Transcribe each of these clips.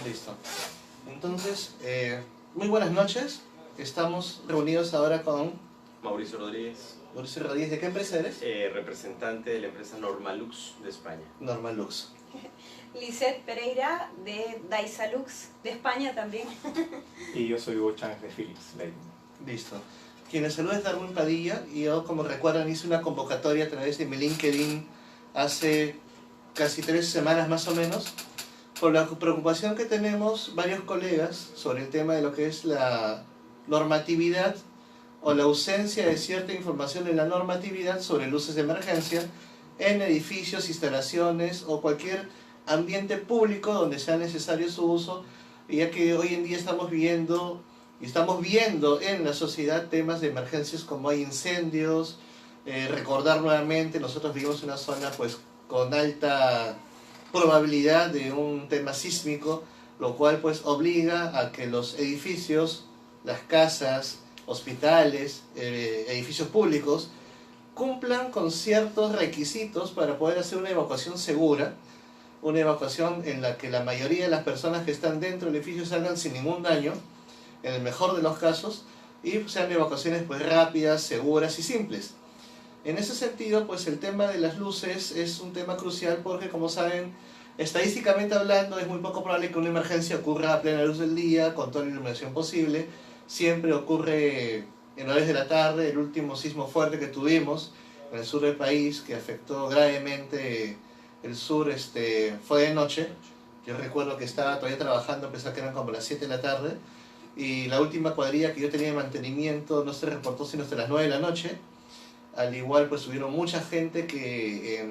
Listo. Entonces, muy buenas noches. Estamos reunidos ahora con Mauricio Rodríguez, Mauricio Rodríguez. ¿De qué empresa eres? representante de la empresa Normalux de España. Normalux. Lisette Pereira de Daisalux de España también. Y yo soy Hugo Chávez de Philips Lighting. Listo. Quien les saluda es Darwin Padilla y yo, como recuerdan, hice una convocatoria a través de mi LinkedIn hace casi 3 semanas más o menos, por la preocupación que tenemos varios colegas sobre el tema de lo que es la normatividad o la ausencia de cierta información en la normatividad sobre luces de emergencia en edificios, instalaciones o cualquier ambiente público donde sea necesario su uso, ya que hoy en día estamos viendo en la sociedad temas de emergencias como hay incendios. Recordar nuevamente, nosotros vivimos en una zona pues con alta probabilidad de un tema sísmico, lo cual pues obliga a que los edificios, las casas, hospitales, edificios públicos cumplan con ciertos requisitos para poder hacer una evacuación segura, una evacuación en la que la mayoría de las personas que están dentro del edificio salgan sin ningún daño, en el mejor de los casos, y sean evacuaciones pues rápidas, seguras y simples. En ese sentido, pues el tema de las luces es un tema crucial porque, como saben, estadísticamente hablando, es muy poco probable que una emergencia ocurra a plena luz del día, con toda la iluminación posible. Siempre ocurre en horas de la tarde. El último sismo fuerte que tuvimos en el sur del país, que afectó gravemente el sur, fue de noche. Yo recuerdo que estaba todavía trabajando, a pesar que eran como las 7 de la tarde, y la última cuadrilla que yo tenía de mantenimiento no se reportó sino hasta las 9 de la noche. Al igual, pues hubieron mucha gente que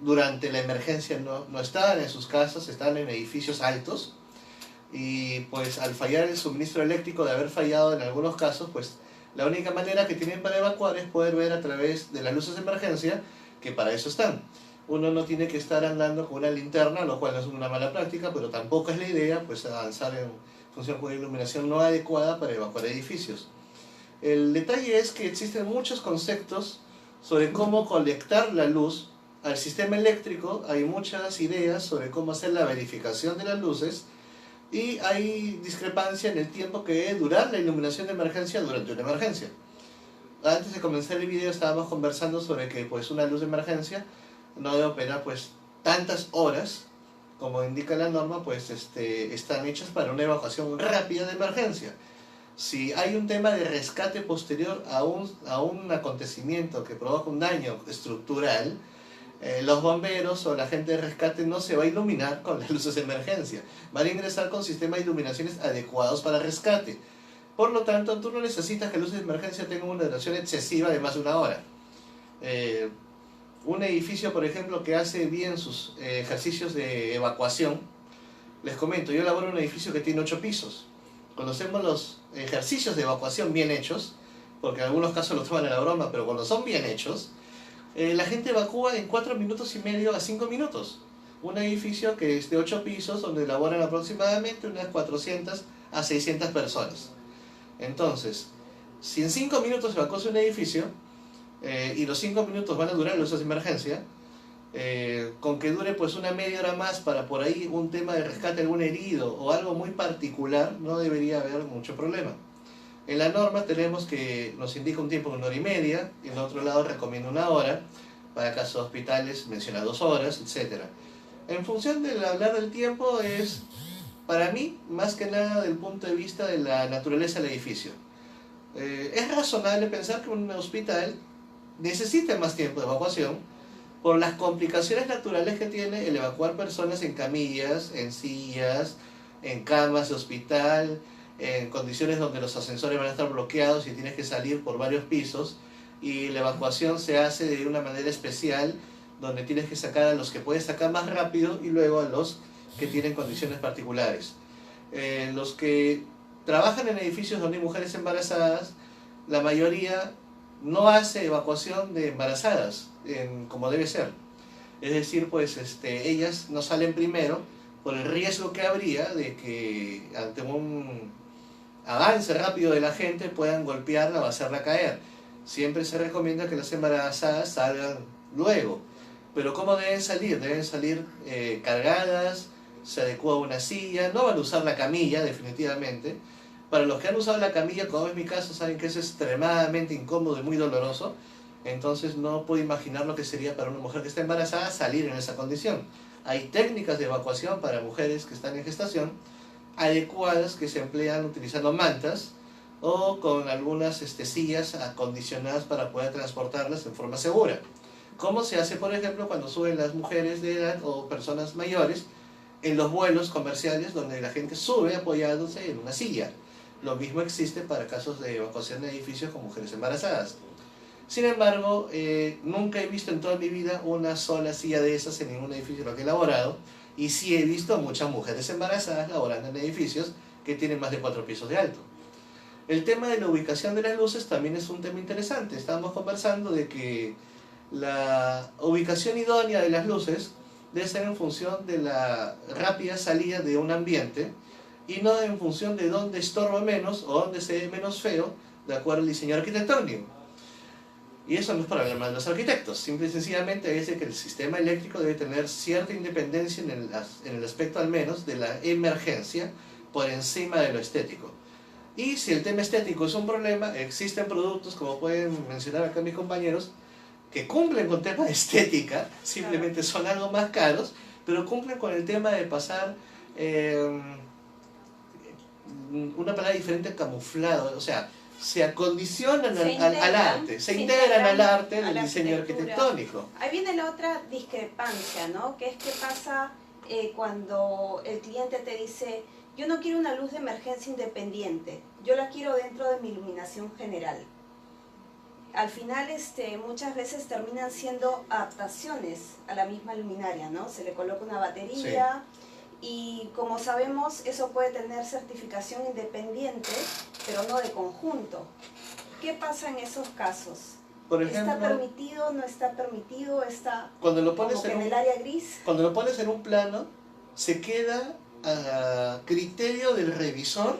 durante la emergencia no estaban en sus casas, estaban en edificios altos, y pues al fallar el suministro eléctrico, de haber fallado en algunos casos, pues la única manera que tienen para evacuar es poder ver a través de las luces de emergencia, que para eso están. Uno no tiene que estar andando con una linterna, lo cual no es una mala práctica, pero tampoco es la idea pues avanzar en función con iluminación no adecuada para evacuar edificios. El detalle es que existen muchos conceptos sobre cómo conectar la luz al sistema eléctrico. Hay muchas ideas sobre cómo hacer la verificación de las luces, y hay discrepancia en el tiempo que debe durar la iluminación de emergencia durante una emergencia. Antes de comenzar el video estábamos conversando sobre que pues una luz de emergencia no debe operar pues tantas horas como indica la norma, pues están hechas para una evacuación rápida de emergencia. Si hay un tema de rescate posterior a un acontecimiento que provoca un daño estructural, los bomberos o la gente de rescate no se va a iluminar con las luces de emergencia, van a ingresar con sistemas de iluminaciones adecuados para rescate. Por lo tanto, tú no necesitas que las luces de emergencia tengan una duración excesiva de más de 1 hora. Un edificio, por ejemplo, que hace bien sus ejercicios de evacuación, les comento, yo laboro en un edificio que tiene 8 pisos. Conocemos los ejercicios de evacuación bien hechos, porque en algunos casos lo toman a la broma, pero cuando son bien hechos, la gente evacúa en 4 minutos y medio a 5 minutos. Un edificio que es de 8 pisos, donde laboran aproximadamente unas 400 a 600 personas. Entonces, si en 5 minutos evacúas un edificio, y los 5 minutos van a durar las luces de emergencia, con que dure pues una media hora más para por ahí un tema de rescate de algún herido o algo muy particular, no debería haber mucho problema. En la norma tenemos que nos indica un tiempo de 1 hora y media, y en otro lado recomienda 1 hora, para casos de hospitales menciona 2 horas, etc. En función del hablar del tiempo es, para mí, más que nada del punto de vista de la naturaleza del edificio. Es razonable pensar que un hospital necesita más tiempo de evacuación por las complicaciones naturales que tiene el evacuar personas en camillas, en sillas, en camas de hospital, en condiciones donde los ascensores van a estar bloqueados y tienes que salir por varios pisos, y la evacuación se hace de una manera especial, donde tienes que sacar a los que puedes sacar más rápido y luego a los que tienen condiciones particulares. Los que trabajan en edificios donde hay mujeres embarazadas, la mayoría no hace evacuación de embarazadas como debe ser. Es decir, pues ellas no salen primero por el riesgo que habría de que ante un avance rápido de la gente puedan golpearla o hacerla caer. Siempre se recomienda que las embarazadas salgan luego. Pero ¿cómo deben salir? Deben salir cargadas, se adecua a una silla, no van a usar la camilla definitivamente. Para los que han usado la camilla, como es mi caso, saben que es extremadamente incómodo y muy doloroso, entonces no puedo imaginar lo que sería para una mujer que está embarazada salir en esa condición. Hay técnicas de evacuación para mujeres que están en gestación adecuadas que se emplean utilizando mantas o con algunas sillas acondicionadas para poder transportarlas en forma segura. Como se hace, por ejemplo, cuando suben las mujeres de edad o personas mayores en los vuelos comerciales donde la gente sube apoyándose en una silla. Lo mismo existe para casos de evacuación de edificios con mujeres embarazadas. Sin embargo, nunca he visto en toda mi vida una sola silla de esas en ningún edificio en lo que he laborado, y sí he visto muchas mujeres embarazadas laborando en edificios que tienen más de 4 pisos de alto. El tema de la ubicación de las luces también es un tema interesante. Estábamos conversando de que la ubicación idónea de las luces debe ser en función de la rápida salida de un ambiente y no en función de dónde estorba menos o dónde se ve menos feo de acuerdo al diseño arquitectónico. Y eso no es para hablar mal de los arquitectos, simple y sencillamente es de que el sistema eléctrico debe tener cierta independencia en el aspecto al menos de la emergencia por encima de lo estético. Y si el tema estético es un problema, existen productos, como pueden mencionar acá mis compañeros, que cumplen con tema de estética, simplemente son algo más caros, pero cumplen con el tema de pasar una palabra diferente, camuflado, o sea, se acondicionan al arte, se integran al arte del diseño arquitectónico. Ahí viene la otra discrepancia, ¿no? Que es qué pasa cuando el cliente te dice, yo no quiero una luz de emergencia independiente, yo la quiero dentro de mi iluminación general. Al final muchas veces terminan siendo adaptaciones a la misma luminaria, ¿no? Se le coloca una batería y como sabemos eso puede tener certificación independiente, pero no de conjunto. ¿Qué pasa en esos casos? Por ejemplo, ¿Está permitido, no está permitido, está cuando lo pones como que en el área gris? Cuando lo pones en un plano, se queda a criterio del revisor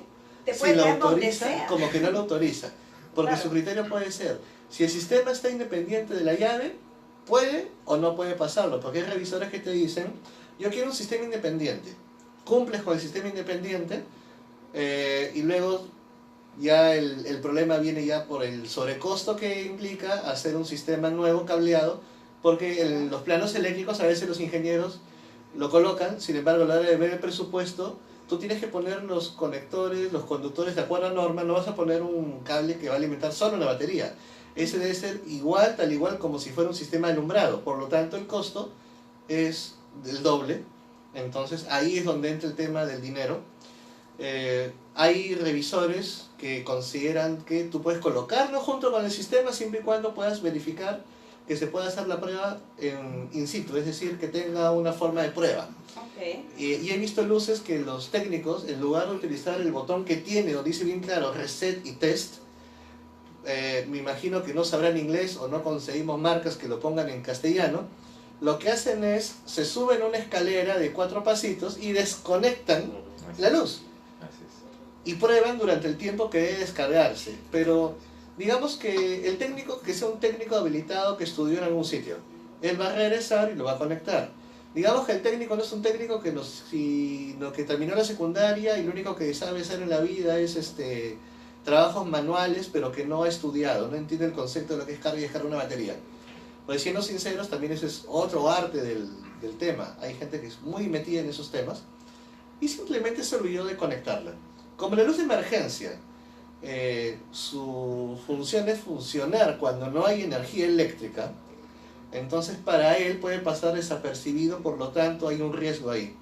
si lo autoriza como que no lo autoriza. Porque Claro. su criterio puede ser, si el sistema está independiente de la llave, puede o no puede pasarlo, porque hay revisores que te dicen, yo quiero un sistema independiente, cumples con el sistema independiente, y luego ya el problema viene ya por el sobrecosto que implica hacer un sistema nuevo cableado, porque en los planos eléctricos a veces los ingenieros lo colocan, sin embargo a la hora de ver el presupuesto, tú tienes que poner los conectores, los conductores de acuerdo a norma, no vas a poner un cable que va a alimentar solo una batería. Ese debe ser igual, tal igual como si fuera un sistema alumbrado, por lo tanto el costo es del doble. Entonces ahí es donde entra el tema del dinero. Hay revisores que consideran que tú puedes colocarlo junto con el sistema siempre y cuando puedas verificar que se pueda hacer la prueba in situ, es decir, que tenga una forma de prueba. Okay. Y he visto luces que los técnicos, en lugar de utilizar el botón que tiene, donde dice bien claro reset y test, me imagino que no sabrán inglés o no conseguimos marcas que lo pongan en castellano, lo que hacen es, se suben a una escalera de 4 pasitos y desconectan la luz. Y prueban durante el tiempo que debe descargarse. Pero digamos que el técnico, que sea un técnico habilitado que estudió en algún sitio, él va a regresar y lo va a conectar. Digamos que el técnico no es un técnico que, que terminó la secundaria y lo único que sabe hacer en la vida es trabajos manuales, pero que no ha estudiado, no entiende el concepto de lo que es carga y descarga una batería. Pues siendo sinceros, también ese es otro arte del tema. Hay gente que es muy metida en esos temas y simplemente se olvidó de conectarla. Como la luz de emergencia, su función es funcionar cuando no hay energía eléctrica, entonces para él puede pasar desapercibido, por lo tanto hay un riesgo ahí.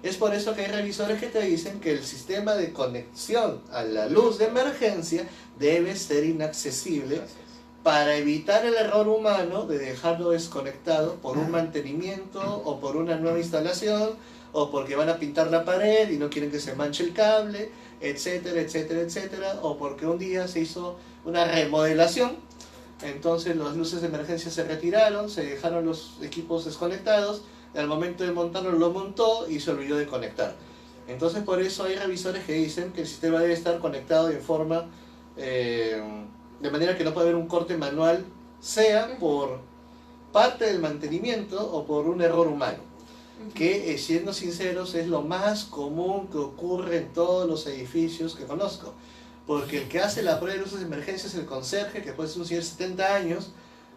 Es por eso que hay revisores que te dicen que el sistema de conexión a la luz de emergencia debe ser inaccesible para evitar el error humano de dejarlo desconectado por un mantenimiento o por una nueva instalación o porque van a pintar la pared y no quieren que se manche el cable, etcétera, etcétera, etcétera, o porque un día se hizo una remodelación, entonces las luces de emergencia se retiraron, se dejaron los equipos desconectados, y al momento de montarlo lo montó y se olvidó de conectar. Entonces por eso hay revisores que dicen que el sistema debe estar conectado de forma, de manera que no puede haber un corte manual, sea por parte del mantenimiento o por un error humano. que siendo sinceros es lo más común que ocurre en todos los edificios que conozco. Porque el que hace la prueba de luces de emergencia es el conserje, que puede ser un señor de 70 años,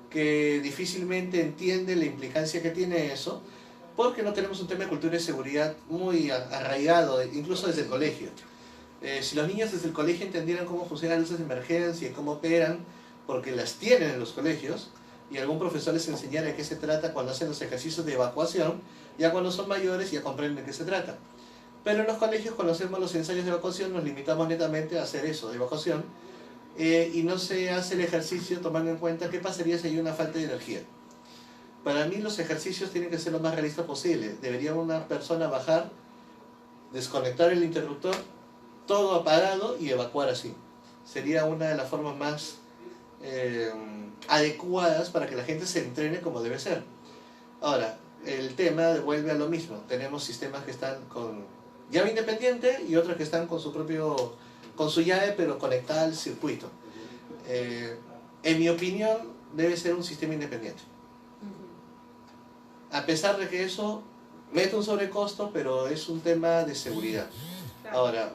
que difícilmente entiende la implicancia que tiene eso, porque no tenemos un tema de cultura y seguridad muy arraigado, incluso desde el colegio. Si los niños desde el colegio entendieran cómo funcionan las luces de emergencia y cómo operan, porque las tienen en los colegios, y algún profesor les enseñara de qué se trata cuando hacen los ejercicios de evacuación, ya cuando son mayores ya comprenden de qué se trata. Pero en los colegios, cuando hacemos los ensayos de evacuación, nos limitamos netamente a hacer eso, de evacuación, y no se hace el ejercicio tomando en cuenta qué pasaría si hay una falta de energía. Para mí los ejercicios tienen que ser lo más realistas posible. Debería una persona bajar, desconectar el interruptor, todo apagado y evacuar así. Sería una de las formas más adecuadas para que la gente se entrene como debe ser. Ahora, el tema vuelve a lo mismo. Tenemos sistemas que están con llave independiente y otros que están con su llave pero conectada al circuito. En mi opinión debe ser un sistema independiente. A pesar de que eso mete un sobrecosto, pero es un tema de seguridad. Ahora,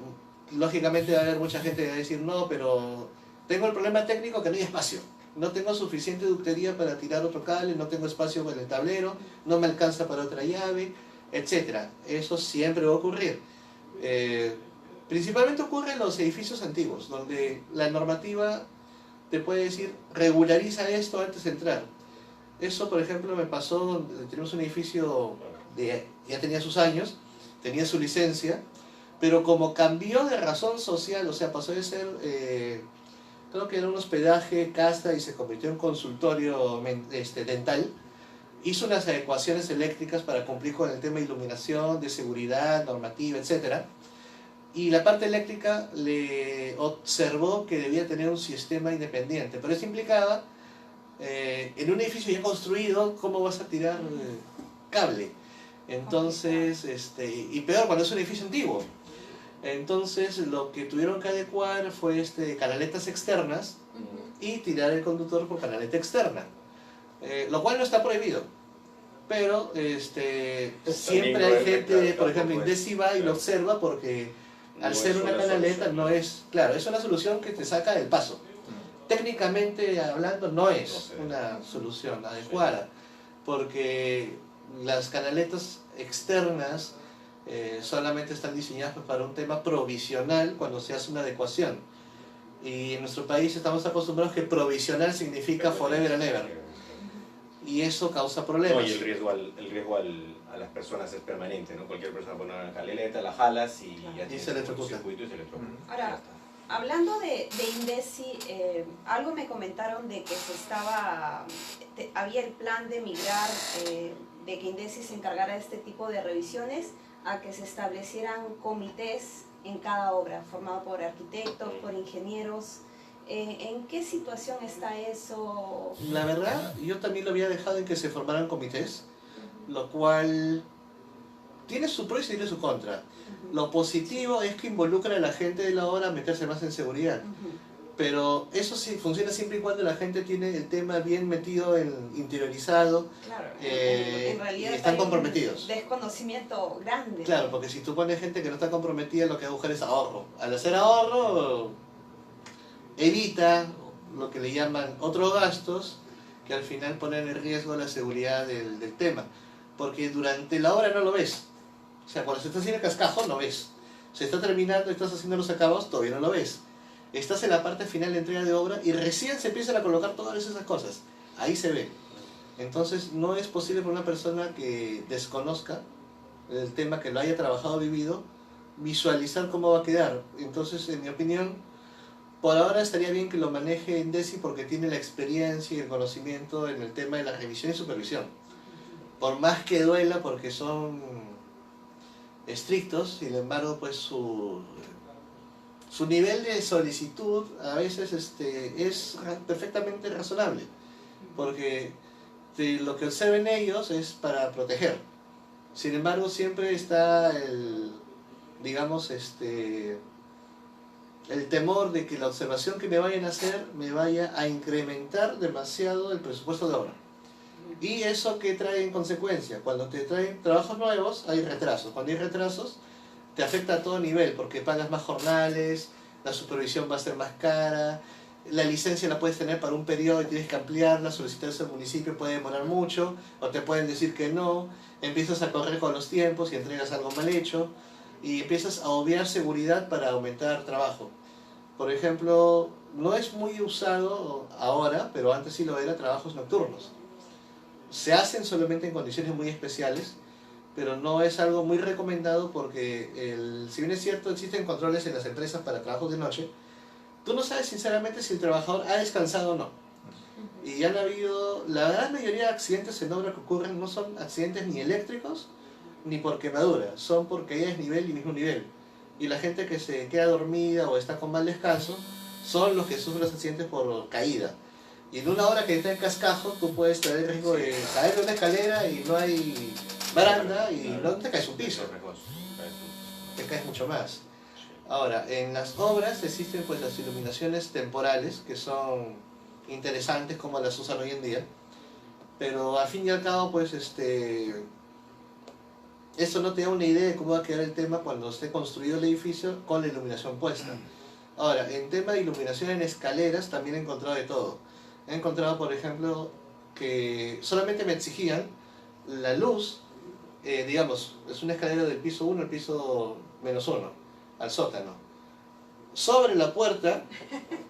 lógicamente va a haber mucha gente que va a decir, no, pero tengo el problema técnico que no hay espacio. No tengo suficiente ductería para tirar otro cable, no tengo espacio para el tablero, no me alcanza para otra llave, etc. Eso siempre va a ocurrir. Principalmente ocurre en los edificios antiguos, donde la normativa te puede decir, regulariza esto antes de entrar. Eso, por ejemplo, me pasó, tenemos un edificio de ya tenía sus años, tenía su licencia, pero como cambió de razón social, o sea, pasó de ser, creo que era un hospedaje, casa, y se convirtió en consultorio dental, hizo unas adecuaciones eléctricas para cumplir con el tema de iluminación, de seguridad, normativa, etc. Y la parte eléctrica le observó que debía tener un sistema independiente, pero eso implicaba, en un edificio ya construido, ¿cómo vas a tirar cable? Entonces, y peor cuando es un edificio antiguo. Entonces lo que tuvieron que adecuar fue canaletas externas y tirar el conductor por canaleta externa, lo cual no está prohibido, pero siempre hay gente, por ejemplo, Indesi va y lo observa porque al ser una canaleta no es, claro, es una solución que te saca del paso. Técnicamente hablando no es una solución adecuada, porque las canaletas externas solamente están diseñadas para un tema provisional cuando se hace una adecuación. Y en nuestro país estamos acostumbrados que provisional significa forever and ever. Y eso causa problemas. No, y el riesgo a las personas es permanente, ¿no? Cualquier persona pone una canaleta, la jalas y ya tienes se electrocuta. un circuito y se electrocuta. Ahora, hablando de Indesi, algo me comentaron de que había el plan de migrar, de que Indesi se encargara de este tipo de revisiones, a que se establecieran comités en cada obra, formado por arquitectos, por ingenieros. ¿En qué situación está eso? La verdad, yo también lo había dejado en que se formaran comités, lo cual tiene su pro y tiene su contra. Lo positivo es que involucra a la gente de la obra a meterse más en seguridad. Pero eso sí funciona siempre y cuando la gente tiene el tema bien metido, interiorizado, claro, en y realidad están hay comprometidos. Un desconocimiento grande. Claro, porque si tú pones gente que no está comprometida, lo que va a buscar es ahorro. Al hacer ahorro, evita lo que le llaman otros gastos, que al final ponen en riesgo la seguridad del tema. Porque durante la obra no lo ves. O sea, cuando se está haciendo el cascajo, no ves. Se está terminando, estás haciendo los acabados, todavía no lo ves. Estás en la parte final de entrega de obra y recién se empiezan a colocar todas esas cosas. Ahí se ve. Entonces no es posible para una persona que desconozca el tema, que lo haya trabajado, vivido, visualizar cómo va a quedar. Entonces, en mi opinión, por ahora estaría bien que lo maneje Indesi porque tiene la experiencia y el conocimiento en el tema de la revisión y supervisión. Por más que duela, porque son estrictos, sin embargo, pues su nivel de solicitud a veces es perfectamente razonable, porque lo que observen ellos es para proteger. Sin embargo, siempre está el temor de que la observación que me vayan a hacer me vaya a incrementar demasiado el presupuesto de obra. Y eso que trae en consecuencia, cuando te traen trabajos nuevos hay retrasos. Cuando hay retrasos te afecta a todo nivel porque pagas más jornales, la supervisión va a ser más cara, la licencia la puedes tener para un periodo y tienes que ampliarla, solicitarse al municipio puede demorar mucho o te pueden decir que no, empiezas a correr con los tiempos y entregas algo mal hecho y empiezas a obviar seguridad para aumentar trabajo. Por ejemplo, no es muy usado ahora, pero antes sí lo era, trabajos nocturnos. Se hacen solamente en condiciones muy especiales, pero no es algo muy recomendado porque, si bien es cierto, existen controles en las empresas para trabajos de noche, tú no sabes sinceramente si el trabajador ha descansado o no. Y han habido, la gran mayoría de accidentes en obra que ocurren no son accidentes ni eléctricos ni por quemadura, son por caídas de nivel y mismo nivel. Y la gente que se queda dormida o está con mal descanso son los que sufren los accidentes por caída. Y en una hora que está en cascajo, tú puedes tener el riesgo de caer de una escalera y no hay baranda y no te caes un piso, te caes mucho más. Ahora, en las obras existen pues las iluminaciones temporales que son interesantes como las usan hoy en día, pero al fin y al cabo pues eso no te da una idea de cómo va a quedar el tema cuando esté construido el edificio con la iluminación puesta. Ahora, en tema de iluminación en escaleras también he encontrado de todo. He encontrado, por ejemplo, que solamente me exigían la luz, digamos, es una escalera del piso 1 al piso -1, al sótano, sobre la puerta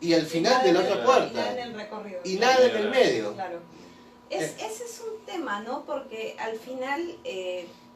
y al final de la otra puerta. Y nada en el recorrido. Y nada en el medio. Claro. Ese es un tema, ¿no? Porque al final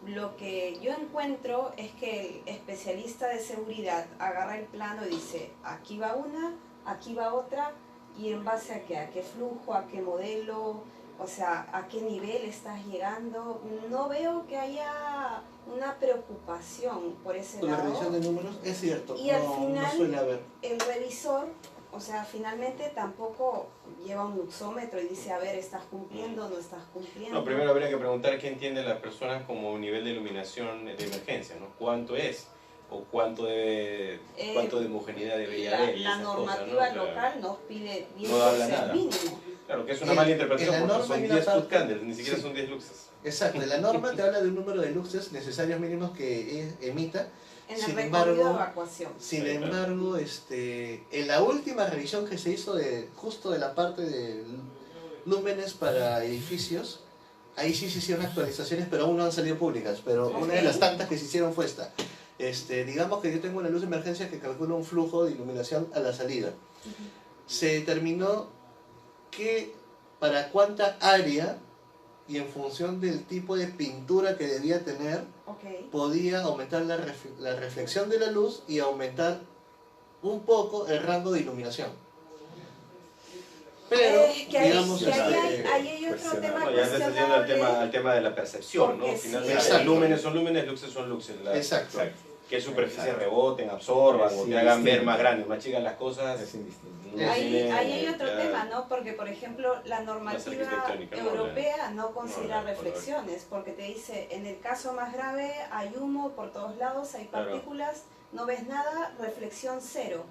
lo que yo encuentro es que el especialista de seguridad agarra el plano y dice, aquí va una, aquí va otra, y en base a qué flujo, a qué modelo, o sea, a qué nivel estás llegando. No veo que haya una preocupación por ese Con la lado. revisión de números, es cierto, Y al no final, suele haber. el revisor, o sea, finalmente tampoco lleva un luxómetro y dice, a ver, ¿estás cumpliendo o no estás cumpliendo? No, primero habría que preguntar qué entienden las personas como nivel de iluminación de emergencia, ¿no? ¿Cuánto es? ¿O cuánto de homogeneidad debería haber? La normativa local nos pide 10 No habla luxes nada. mínimo. Claro, que es una mala interpretación en la porque norma son hay una 10 foot parte- candles, ni siquiera sí. son 10 luxes. Exacto, la norma te habla de un número de luxes necesarios mínimos que emita. En el Sin recorrido de embargo, evacuación. Sin Sí, claro. embargo, en la última revisión que se hizo justo de la parte de lúmenes para edificios, ahí sí se hicieron actualizaciones, pero aún no han salido públicas. Pero una de las tantas que se hicieron fue esta. Digamos que yo tengo una luz de emergencia que calcula un flujo de iluminación a la salida. Se determinó que para cuánta área y en función del tipo de pintura que debía tener, Ok. podía aumentar la reflexión de la luz y aumentar un poco el rango de iluminación. Pero, que ahí, digamos, que ahí este, hay otro tema No, ya estás haciendo cuestionable. al tema de la percepción, ¿no? Porque sí. Finalmente, Exacto. lúmenes son lúmenes, luxes son luxes. Exacto. ¿Qué superficies reboten, absorban o Sí, te hagan ver distinto. más grandes, más chicas las cosas? Es indistinto. no Ahí tiene- hay otro ya- tema, ¿no? Porque, por ejemplo, la ser normativa arquitectónica, no europea no considera habla de color. reflexiones, porque te dice, en el caso más grave hay humo por todos lados, hay Claro. partículas, no ves nada, reflexión cero.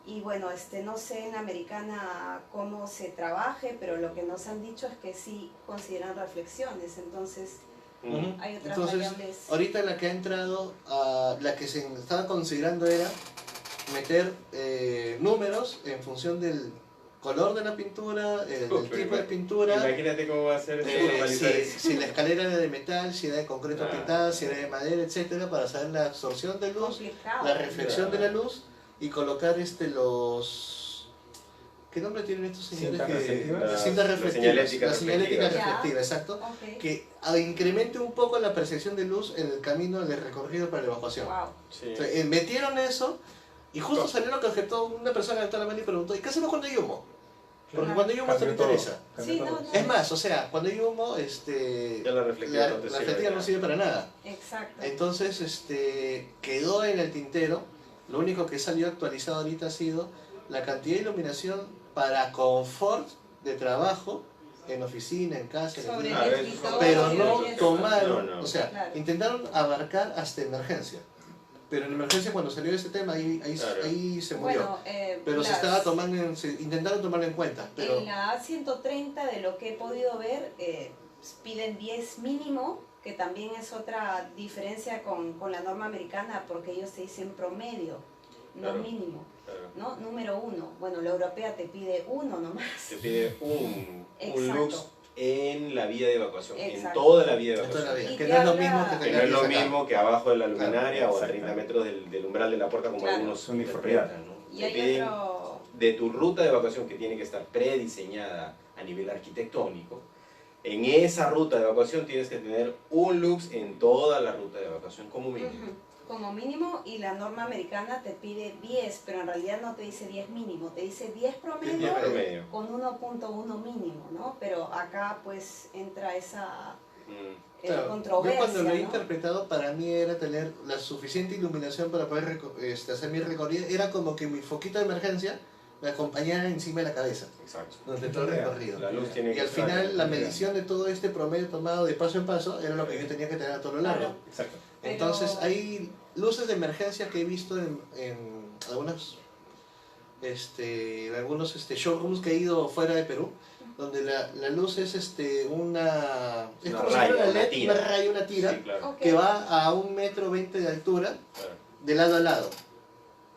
Y bueno, no sé en Americana cómo se trabaje, pero lo que nos han dicho es que sí consideran reflexiones, entonces Ujú. hay otras Entonces, variables. ahorita la que ha entrado, la que se estaba considerando era meter números en función del color de la pintura, del tipo de pintura. Imagínate cómo va a ser esto, normalizar eso. Si la escalera era de metal, si era de concreto Ah, pintada, si era de madera, etcétera, para saber la absorción de luz, Complicado. la reflexión de Claro. la luz y colocar los... ¿Qué nombre tienen estos señores? Cintas reflectivas. La Cintas reflectivas. señalética La señalética reflectiva. reflectiva, exacto. Ok. Que incremente un poco la percepción de luz en el camino del recorrido para la evacuación. Wow. Sí. O sea, metieron eso y justo salió lo que objetó una persona levantó la mano y preguntó, ¿y qué hacemos cuando hay humo? Porque Claro. cuando hay humo esto no Cambió todo, interesa. cambió Sí, todo. no, no. Es más, o sea, cuando hay humo, Ya la reflectiva no te la sirve, reflectiva ya. no sirve para nada. Exacto. Entonces, quedó en el tintero. Lo único que salió actualizado ahorita ha sido la cantidad de iluminación para confort de trabajo en oficina, en casa, en Sobre el Ah, el eso- escritorio, pero no y eso. tomaron, No, no. o sea, Claro. intentaron abarcar hasta emergencia. Pero en emergencia cuando salió ese tema ahí Claro. se murió. Bueno, Pero se estaba tomando, intentaron tomarlo en cuenta, pero en la A130 de lo que he podido ver, piden 10 mínimo, que también es otra diferencia con la norma americana, porque ellos te dicen promedio, no Claro, mínimo, claro. ¿no? Número 1. Bueno, la europea te pide 1 nomás. Te pide un Exacto. lux en la vía de evacuación, en Exacto. toda la vía de En toda la evacuación. vida, Y que te no es lo habla- mismo que Que tener no es lo 10 acá. mismo que abajo de la luminaria o a 30 exactamente. metros del umbral de la puerta, como Claro. algunos Uniformidad. interpretan, ¿no? Y Te hay piden otro... de tu ruta de evacuación, que tiene que estar prediseñada a nivel arquitectónico. En esa ruta de evacuación tienes que tener un lux en toda la ruta de evacuación como mínimo. Ujú, como mínimo, y la norma americana te pide 10, pero en realidad no te dice 10 mínimo, te dice 10 promedio 10 promedio. con 1.1 mínimo, ¿no? Pero acá pues entra esa Mm. Claro, yo controversia, cuando lo he ¿no? interpretado, para mí era tener la suficiente iluminación para poder hacer mi recorrido. Era como que mi foquito de emergencia me acompañara encima de la cabeza Exacto. durante todo el recorrido. La luz tiene Y que al estar final la en- medición de todo este promedio tomado de paso en paso era lo que yo tenía que tener a todo lo largo. Claro. Exacto. Pero- Entonces hay luces de emergencia que he visto en algunos showrooms que he ido fuera de Perú, donde la luz es es Una como si raya, fuera una una LED, tira. una raya, una tira, Sí, claro. Ok, que va a 1,20 m de altura Claro. de lado a lado.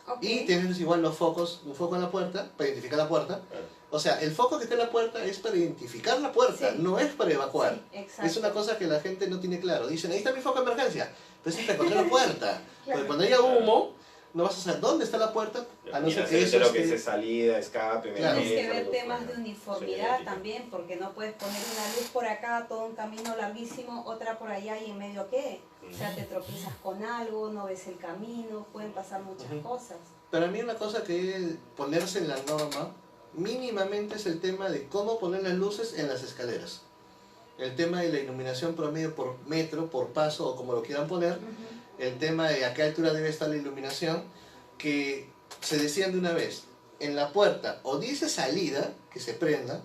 ok. Y tienes igual los focos, un foco en la puerta, para identificar la puerta. Claro. O sea, el foco que está en la puerta es para identificar la puerta, Sí. no es para evacuar. Sí, exacto. Es una cosa que la gente no tiene claro. Dicen, ahí está mi foco de emergencia. Pero es para encontrar la puerta. Porque cuando haya humo, no vas a saber dónde está la puerta, a no Y ser hacer que eso lo que esté- es salida, escape, Claro. Tienes que emergencia, ver lo temas fuera. de uniformidad Señalética. también, porque no puedes poner una luz por acá, todo un camino larguísimo, otra por allá y en medio qué. O sea, te tropiezas con algo, no ves el camino, pueden pasar muchas Ujú. cosas. Para mí una cosa que es ponerse en la norma, mínimamente es el tema de cómo poner las luces en las escaleras. El tema de la iluminación promedio por metro, por paso o como lo quieran poner. Ujú. El tema de a qué altura debe estar la iluminación, que se decían de una vez, en la puerta o dice salida, que se prenda,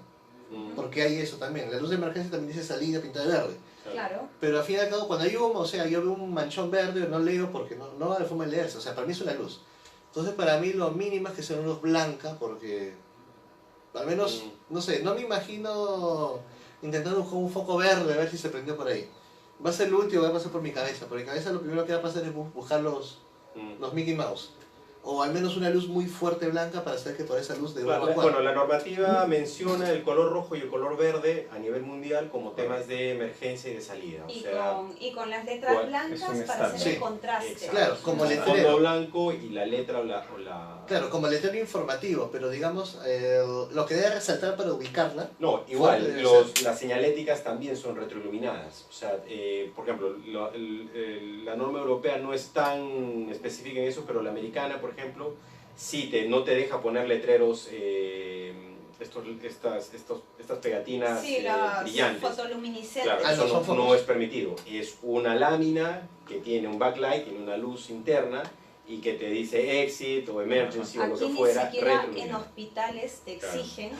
Mm. porque hay eso también, la luz de emergencia también dice salida pintada de verde, Claro. pero al fin y al cabo cuando hay humo, o sea, yo veo un manchón verde, no leo porque no hay forma de leerse, o sea, para mí es una luz. Entonces para mí lo mínimo es que sea una luz blanca, porque al menos, no sé, no me imagino intentando buscar un foco verde a ver si se prendió por ahí. Va a ser lo último que va a pasar por mi cabeza. Por mi cabeza lo primero que va a pasar es buscar los Mickey Mouse. O al menos una luz muy fuerte blanca para saber que por esa luz debo Claro, evacuar. bueno, la normativa menciona el color rojo y el color verde a nivel mundial como temas de emergencia y de salida. O Y, sea, y con las letras igual, es blancas un para hacer estándar. el contraste. exacto. Claro, como el letrero. fondo blanco y la letra o la Claro, como letrero informativo, pero digamos, lo que debe resaltar para ubicarla. No, igual, Fuerte debe las señaléticas también son retroiluminadas. O sea, por ejemplo, la norma europea no es tan específica en eso, pero la americana, por ejemplo, sí no te deja poner letreros, estas pegatinas Sí, las brillantes. fotoluminiscentes. Claro, Ah, eso no, son no focos. es permitido. Es una lámina que tiene un backlight, tiene una luz interna y que te dice exit o emergency o lo Aquí que ni fuera. siquiera en retroiluminado. hospitales te Claro. exigen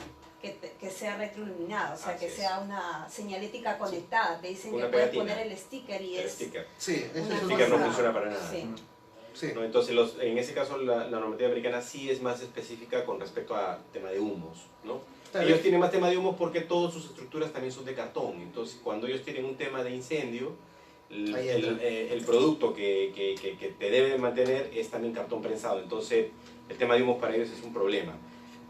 que sea retroiluminada, o sea, Así que es. sea una señalética conectada. Te dicen Una que puedes pegatina. poner el sticker y El es sticker. Sí, eso una es El una sticker no cosa- funciona para nada. Sí. Sí. ¿No? Entonces, en ese caso, la normativa americana sí es más específica con respecto a tema de humos, ¿no? Claro. Ellos tienen más tema de humos porque todas sus estructuras también son de cartón. Entonces, cuando ellos tienen un tema de incendio, Ahí entra. el producto que te debe mantener es también cartón prensado. Entonces, el tema de humos para ellos es un problema.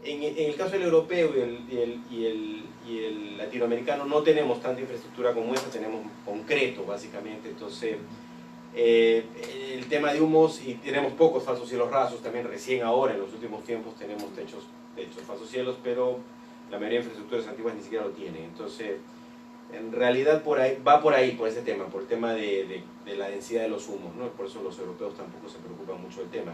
En el caso del europeo y el latinoamericano no tenemos tanta infraestructura como esta, tenemos concreto básicamente. Entonces, el tema de humos, y tenemos pocos falsos cielos rasos, también recién ahora en los últimos tiempos tenemos techos falsos cielos, pero la mayoría de infraestructuras antiguas ni siquiera lo tienen. Entonces, en realidad va por ahí, por ese tema, por el tema de la densidad de los humos, ¿no? Por eso los europeos tampoco se preocupan mucho del tema.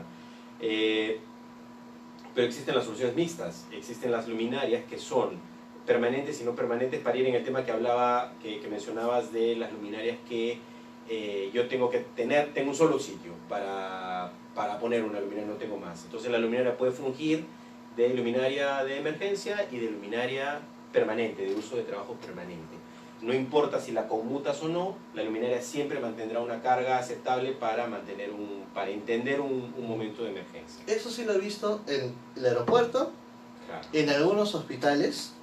Pero existen las soluciones mixtas, existen las luminarias que son permanentes y no permanentes, para ir en el tema que mencionabas de las luminarias que yo tengo un solo sitio para poner una luminaria, no tengo más. Entonces la luminaria puede fungir de luminaria de emergencia y de luminaria permanente, de uso de trabajo permanente. No importa si la conmutas o no, la luminaria siempre mantendrá una carga aceptable para entender un momento de emergencia. Eso sí lo he visto en el aeropuerto, Claro. en algunos hospitales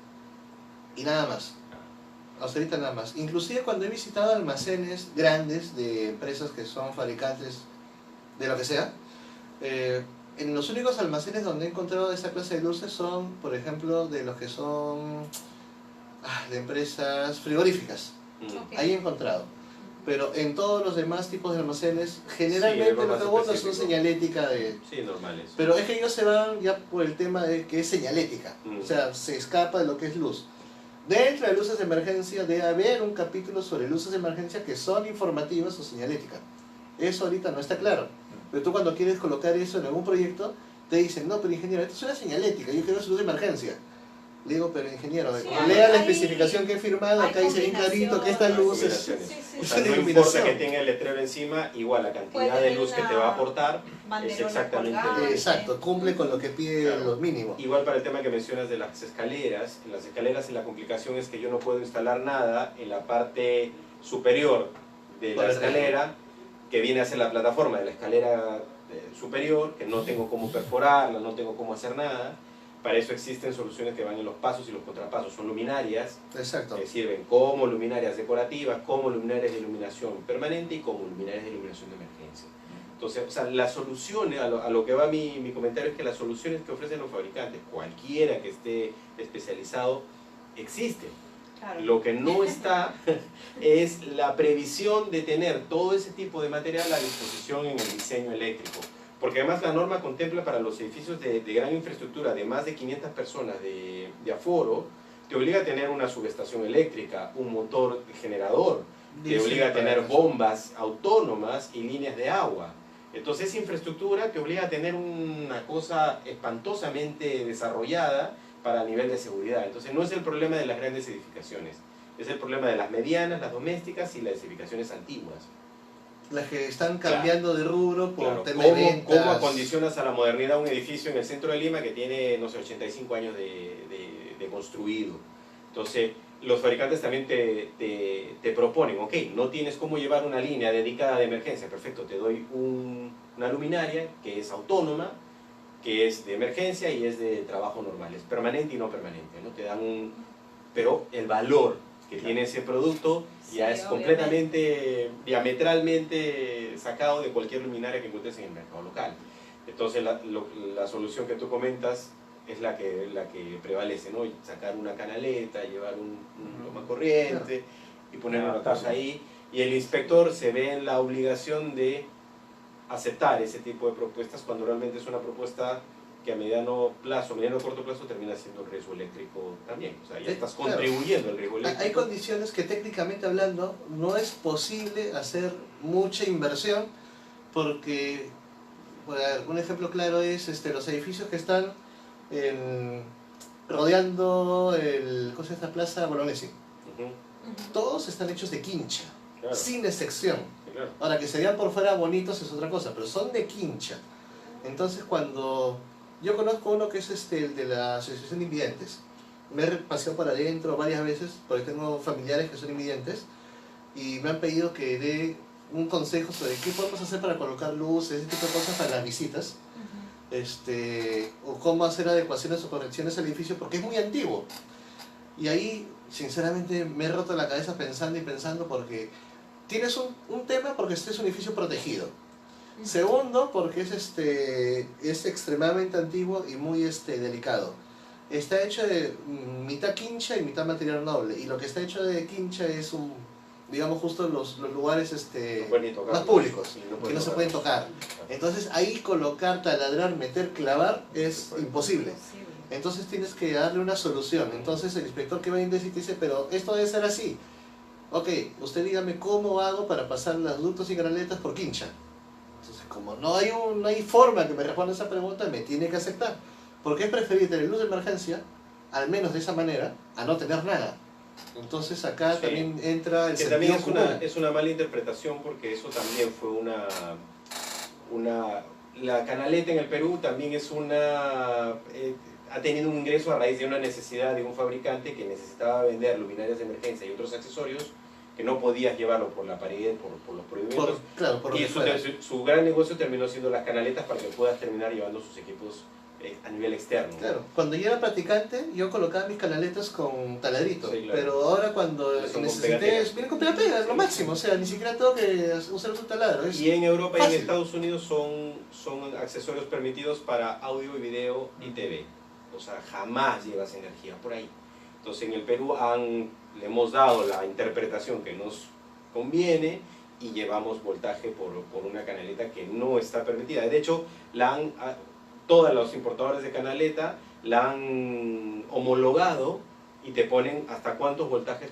y nada más. hasta ahorita nada más. Inclusive cuando he visitado almacenes grandes de empresas que son fabricantes de lo que sea, en los únicos almacenes donde he encontrado esta clase de luces son, por ejemplo, de los que son de empresas frigoríficas. Ok. Ahí he encontrado. Pero en todos los demás tipos de almacenes, generalmente algo lo más que abordan son específico. señalética de... Sí, normales. Pero es que ellos se van ya por el tema de que es señalética. Mm. O sea, se escapa de lo que es luz. Dentro de luces de emergencia debe haber un capítulo sobre luces de emergencia que son informativas o señaléticas. Eso ahorita no está claro. Pero tú cuando quieres colocar eso en algún proyecto, te dicen, no, pero ingeniero, esto es una señalética, yo quiero luz de emergencia. Le digo, pero ingeniero, Sí, lea la hay- especificación que he firmado, hay acá dice bien clarito que esta luz es... combinaciones. Sí, sí, O sí. sea, Es una no iluminación. importa que tenga el letrero encima, igual la cantidad Puede de tener luz que una te va a aportar es banderona exactamente colgante. Exacto, cumple con lo que pide Claro. lo mínimo. igual para el tema que mencionas de las escaleras. En las escaleras la complicación es que yo no puedo instalar nada en la parte superior de Por la el escalera, que viene a ser la plataforma de la escalera superior, que no tengo cómo perforarla, no tengo cómo hacer nada. Para eso existen soluciones que van en los pasos y los contrapasos. Son luminarias Exacto. que sirven como luminarias decorativas, como luminarias de iluminación permanente y como luminarias de iluminación de emergencia. Entonces, o sea, las soluciones, a lo que va mi comentario es que las soluciones que ofrecen los fabricantes, cualquiera que esté especializado, existen. Claro. Lo que no está es la previsión de tener todo ese tipo de material a disposición en el diseño eléctrico. Porque además la norma contempla para los edificios de gran infraestructura de más de 500 personas de aforo, te obliga a tener una subestación eléctrica, un motor generador, te obliga a tener bombas autónomas y líneas de agua. Entonces esa infraestructura te obliga a tener una cosa espantosamente desarrollada para nivel de seguridad. Entonces no es el problema de las grandes edificaciones, es el problema de las medianas, las domésticas y las edificaciones antiguas. Las que están cambiando de rubro por Claro, tema de ventas. ¿cómo acondicionas a la modernidad un edificio en el centro de Lima que tiene, no sé, 85 años de construido? Entonces, los fabricantes también te proponen, ok, no tienes cómo llevar una línea dedicada de emergencia, perfecto, te doy una luminaria que es autónoma, que es de emergencia y es de trabajo normal, es permanente y no permanente, ¿no? Te dan pero el valor que tiene ese producto ya Sí, es obviamente. completamente, diametralmente sacado de cualquier luminaria que encuentres en el mercado local. Entonces la solución que tú comentas es la que prevalece, ¿no? Sacar una canaleta, llevar un toma corriente y poner una cosa ahí. Y el inspector se ve en la obligación de aceptar ese tipo de propuestas cuando realmente es una propuesta que a mediano plazo, mediano o corto plazo termina siendo riesgo eléctrico también. O sea, ya estás Claro. contribuyendo al riesgo eléctrico. Hay condiciones que técnicamente hablando no es posible hacer mucha inversión porque, por un ejemplo claro es los edificios que están rodeando ¿cómo se llama esta plaza? Bolognesi. Ujú, Ujú. Todos están hechos de quincha, claro, sin excepción. sí, claro. Ahora, que se vean por fuera bonitos es otra cosa, pero son de quincha. Entonces, cuando yo conozco uno que es el de la Asociación de Invidentes, me he paseado por adentro varias veces porque tengo familiares que son invidentes y me han pedido que dé un consejo sobre qué podemos hacer para colocar luces, ese tipo de cosas para las visitas, Ujú. o cómo hacer adecuaciones o correcciones al edificio porque es muy antiguo. Y ahí, sinceramente, me he roto la cabeza pensando y pensando porque tienes un tema porque este es un edificio protegido. Segundo, porque es extremadamente antiguo y muy delicado. Está hecho de mitad quincha y mitad material noble. Y lo que está hecho de quincha es digamos justo los lugares No pueden ni tocarlos. más públicos, Sí, que no se pueden tocar. Entonces ahí colocar, taladrar, meter, clavar es imposible. Posible. Entonces tienes que darle una solución. Entonces el inspector que va a decir te dice, pero esto debe ser así. Ok, usted dígame cómo hago para pasar las ductos y canaletas por quincha. Entonces, como no hay forma que me responda esa pregunta, me tiene que aceptar. Porque es preferible tener luz de emergencia, al menos de esa manera, a no tener nada. Entonces acá Sí. también entra el Que también sentido común. es una mala interpretación porque eso también fue la canaleta en el Perú también es ha tenido un ingreso a raíz de una necesidad de un fabricante que necesitaba vender luminarias de emergencia y otros accesorios que no podías llevarlo por la pared, por los prohibidos. Claro, por lo Y que fuera. su gran negocio terminó siendo las canaletas para que puedas terminar llevando sus equipos a nivel externo. Claro, cuando yo era practicante, yo colocaba mis canaletas con taladrito, Sí, claro. pero ahora cuando Son con necesité, pegatinas. vienen con pega, es lo máximo, o sea, ni siquiera tengo que usar un taladro. Es Y en Europa y fácil. en Estados Unidos son accesorios permitidos para audio y video y TV. O sea, jamás llevas energía por ahí. Entonces en el Perú le hemos dado la interpretación que nos conviene y llevamos voltaje por una canaleta que no está permitida. De hecho, todos los importadores de canaleta la han homologado y te ponen hasta cuántos voltajes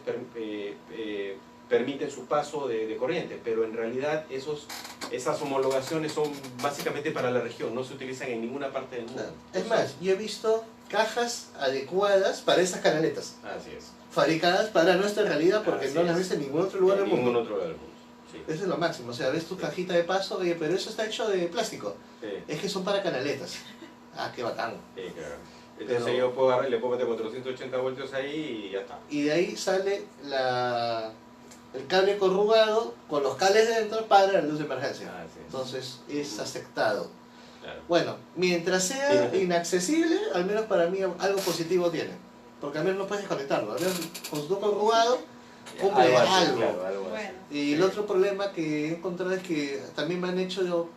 permiten su paso de corriente, pero en realidad esas homologaciones son básicamente para la región, no se utilizan en ninguna parte del mundo. Claro. Es más, yo he visto cajas adecuadas para esas canaletas, Así es. fabricadas para nuestra realidad porque Así no las es. ves en ningún otro lugar En del ningún mundo. otro lugar del mundo. Sí. Eso es lo máximo, o sea, ves tu cajita de paso, oye, pero eso está hecho de plástico, Sí, es que son para canaletas. Ah, qué bacán. sí, claro. Entonces Pero- yo puedo agarrar, le puedo meter 480 voltios ahí y ya está. Y de ahí sale el cable corrugado con los cables dentro para la luz de emergencia. Así es. Entonces es aceptado. Claro. Bueno, mientras sea Sí. inaccesible, al menos para mí algo positivo tiene. Porque al menos no puedes desconectarlo. Al menos con su toque corrugado cumple Algo así, algo. claro, algo así. Bueno. Y el otro problema que he encontrado es que también me han hecho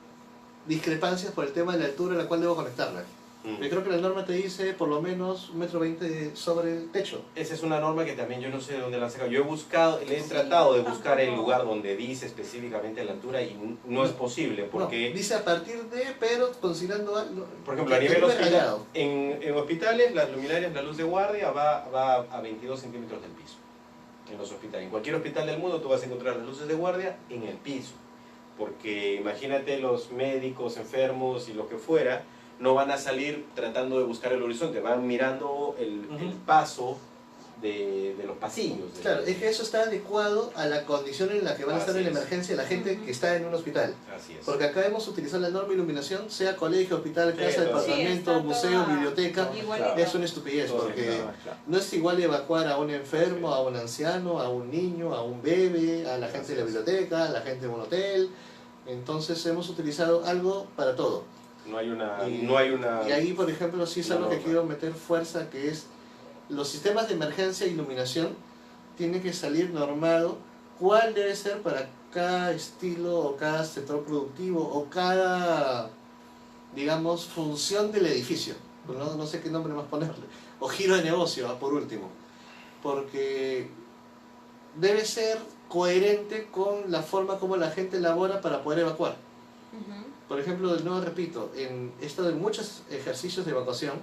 discrepancias por el tema de la altura a la cual debo conectarla. Mm. Yo creo que la norma te dice por lo menos 1,20 m sobre el techo. Esa es una norma que también yo no sé de dónde la han sacado. Yo he buscado, le he tratado de buscar el lugar donde dice específicamente la altura y no es posible porque, No, dice a partir de, pero considerando algo. por ejemplo, a que nivel es hospital, rayado. en hospitales las luminarias, la luz de guardia va a 22 centímetros del piso. En los hospitales. En cualquier hospital del mundo tú vas a encontrar las luces de guardia en el piso. Porque imagínate los médicos, enfermos y lo que fuera, no van a salir tratando de buscar el horizonte, van mirando el paso de los pasillos. Claro, es que eso está adecuado a la condición en la que van a estar Así en es. emergencia la gente que está en un hospital. Así es. Porque acá hemos utilizado la norma de iluminación, sea colegio, hospital, Sí, casa, todo. departamento, Sí, está museo, toda biblioteca. igualito. Es una estupidez Todo porque bien, Claro. no es igual evacuar a un enfermo, a un anciano, a un niño, a un bebé, a la gente de la biblioteca, a la gente de un hotel. Entonces hemos utilizado algo para todo. No hay una... Y ahí, por ejemplo, sí es una algo que norma. quiero meter fuerza, que es los sistemas de emergencia e iluminación tienen que salir normado cuál debe ser para cada estilo o cada sector productivo o cada, digamos, función del edificio. No sé qué nombre más ponerle. O giro de negocio, por último. Porque debe ser coherente con la forma como la gente labora para poder evacuar. Ujú. Por ejemplo, de nuevo repito, he estado en muchos ejercicios de evacuación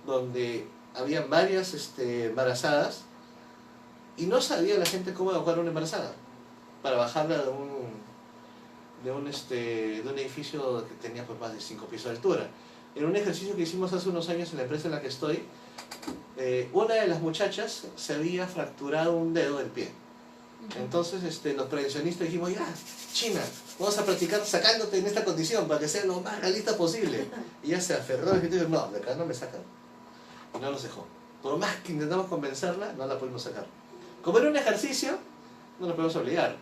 donde habían varias embarazadas y no sabía la gente cómo evacuar a una embarazada para bajarla de un edificio que tenía pues, más de 5 pisos de altura. En un ejercicio que hicimos hace unos años en la empresa en la que estoy, una de las muchachas se había fracturado un dedo del pie. Entonces los prevencionistas dijimos, ya, China, vamos a practicar sacándote en esta condición para que sea lo más realista posible. Y ella se aferró al escritorio y dijo, no, de acá no me sacan. Y no nos dejó. Por más que intentamos convencerla, no la pudimos sacar. Como era un ejercicio, no nos podemos obligar.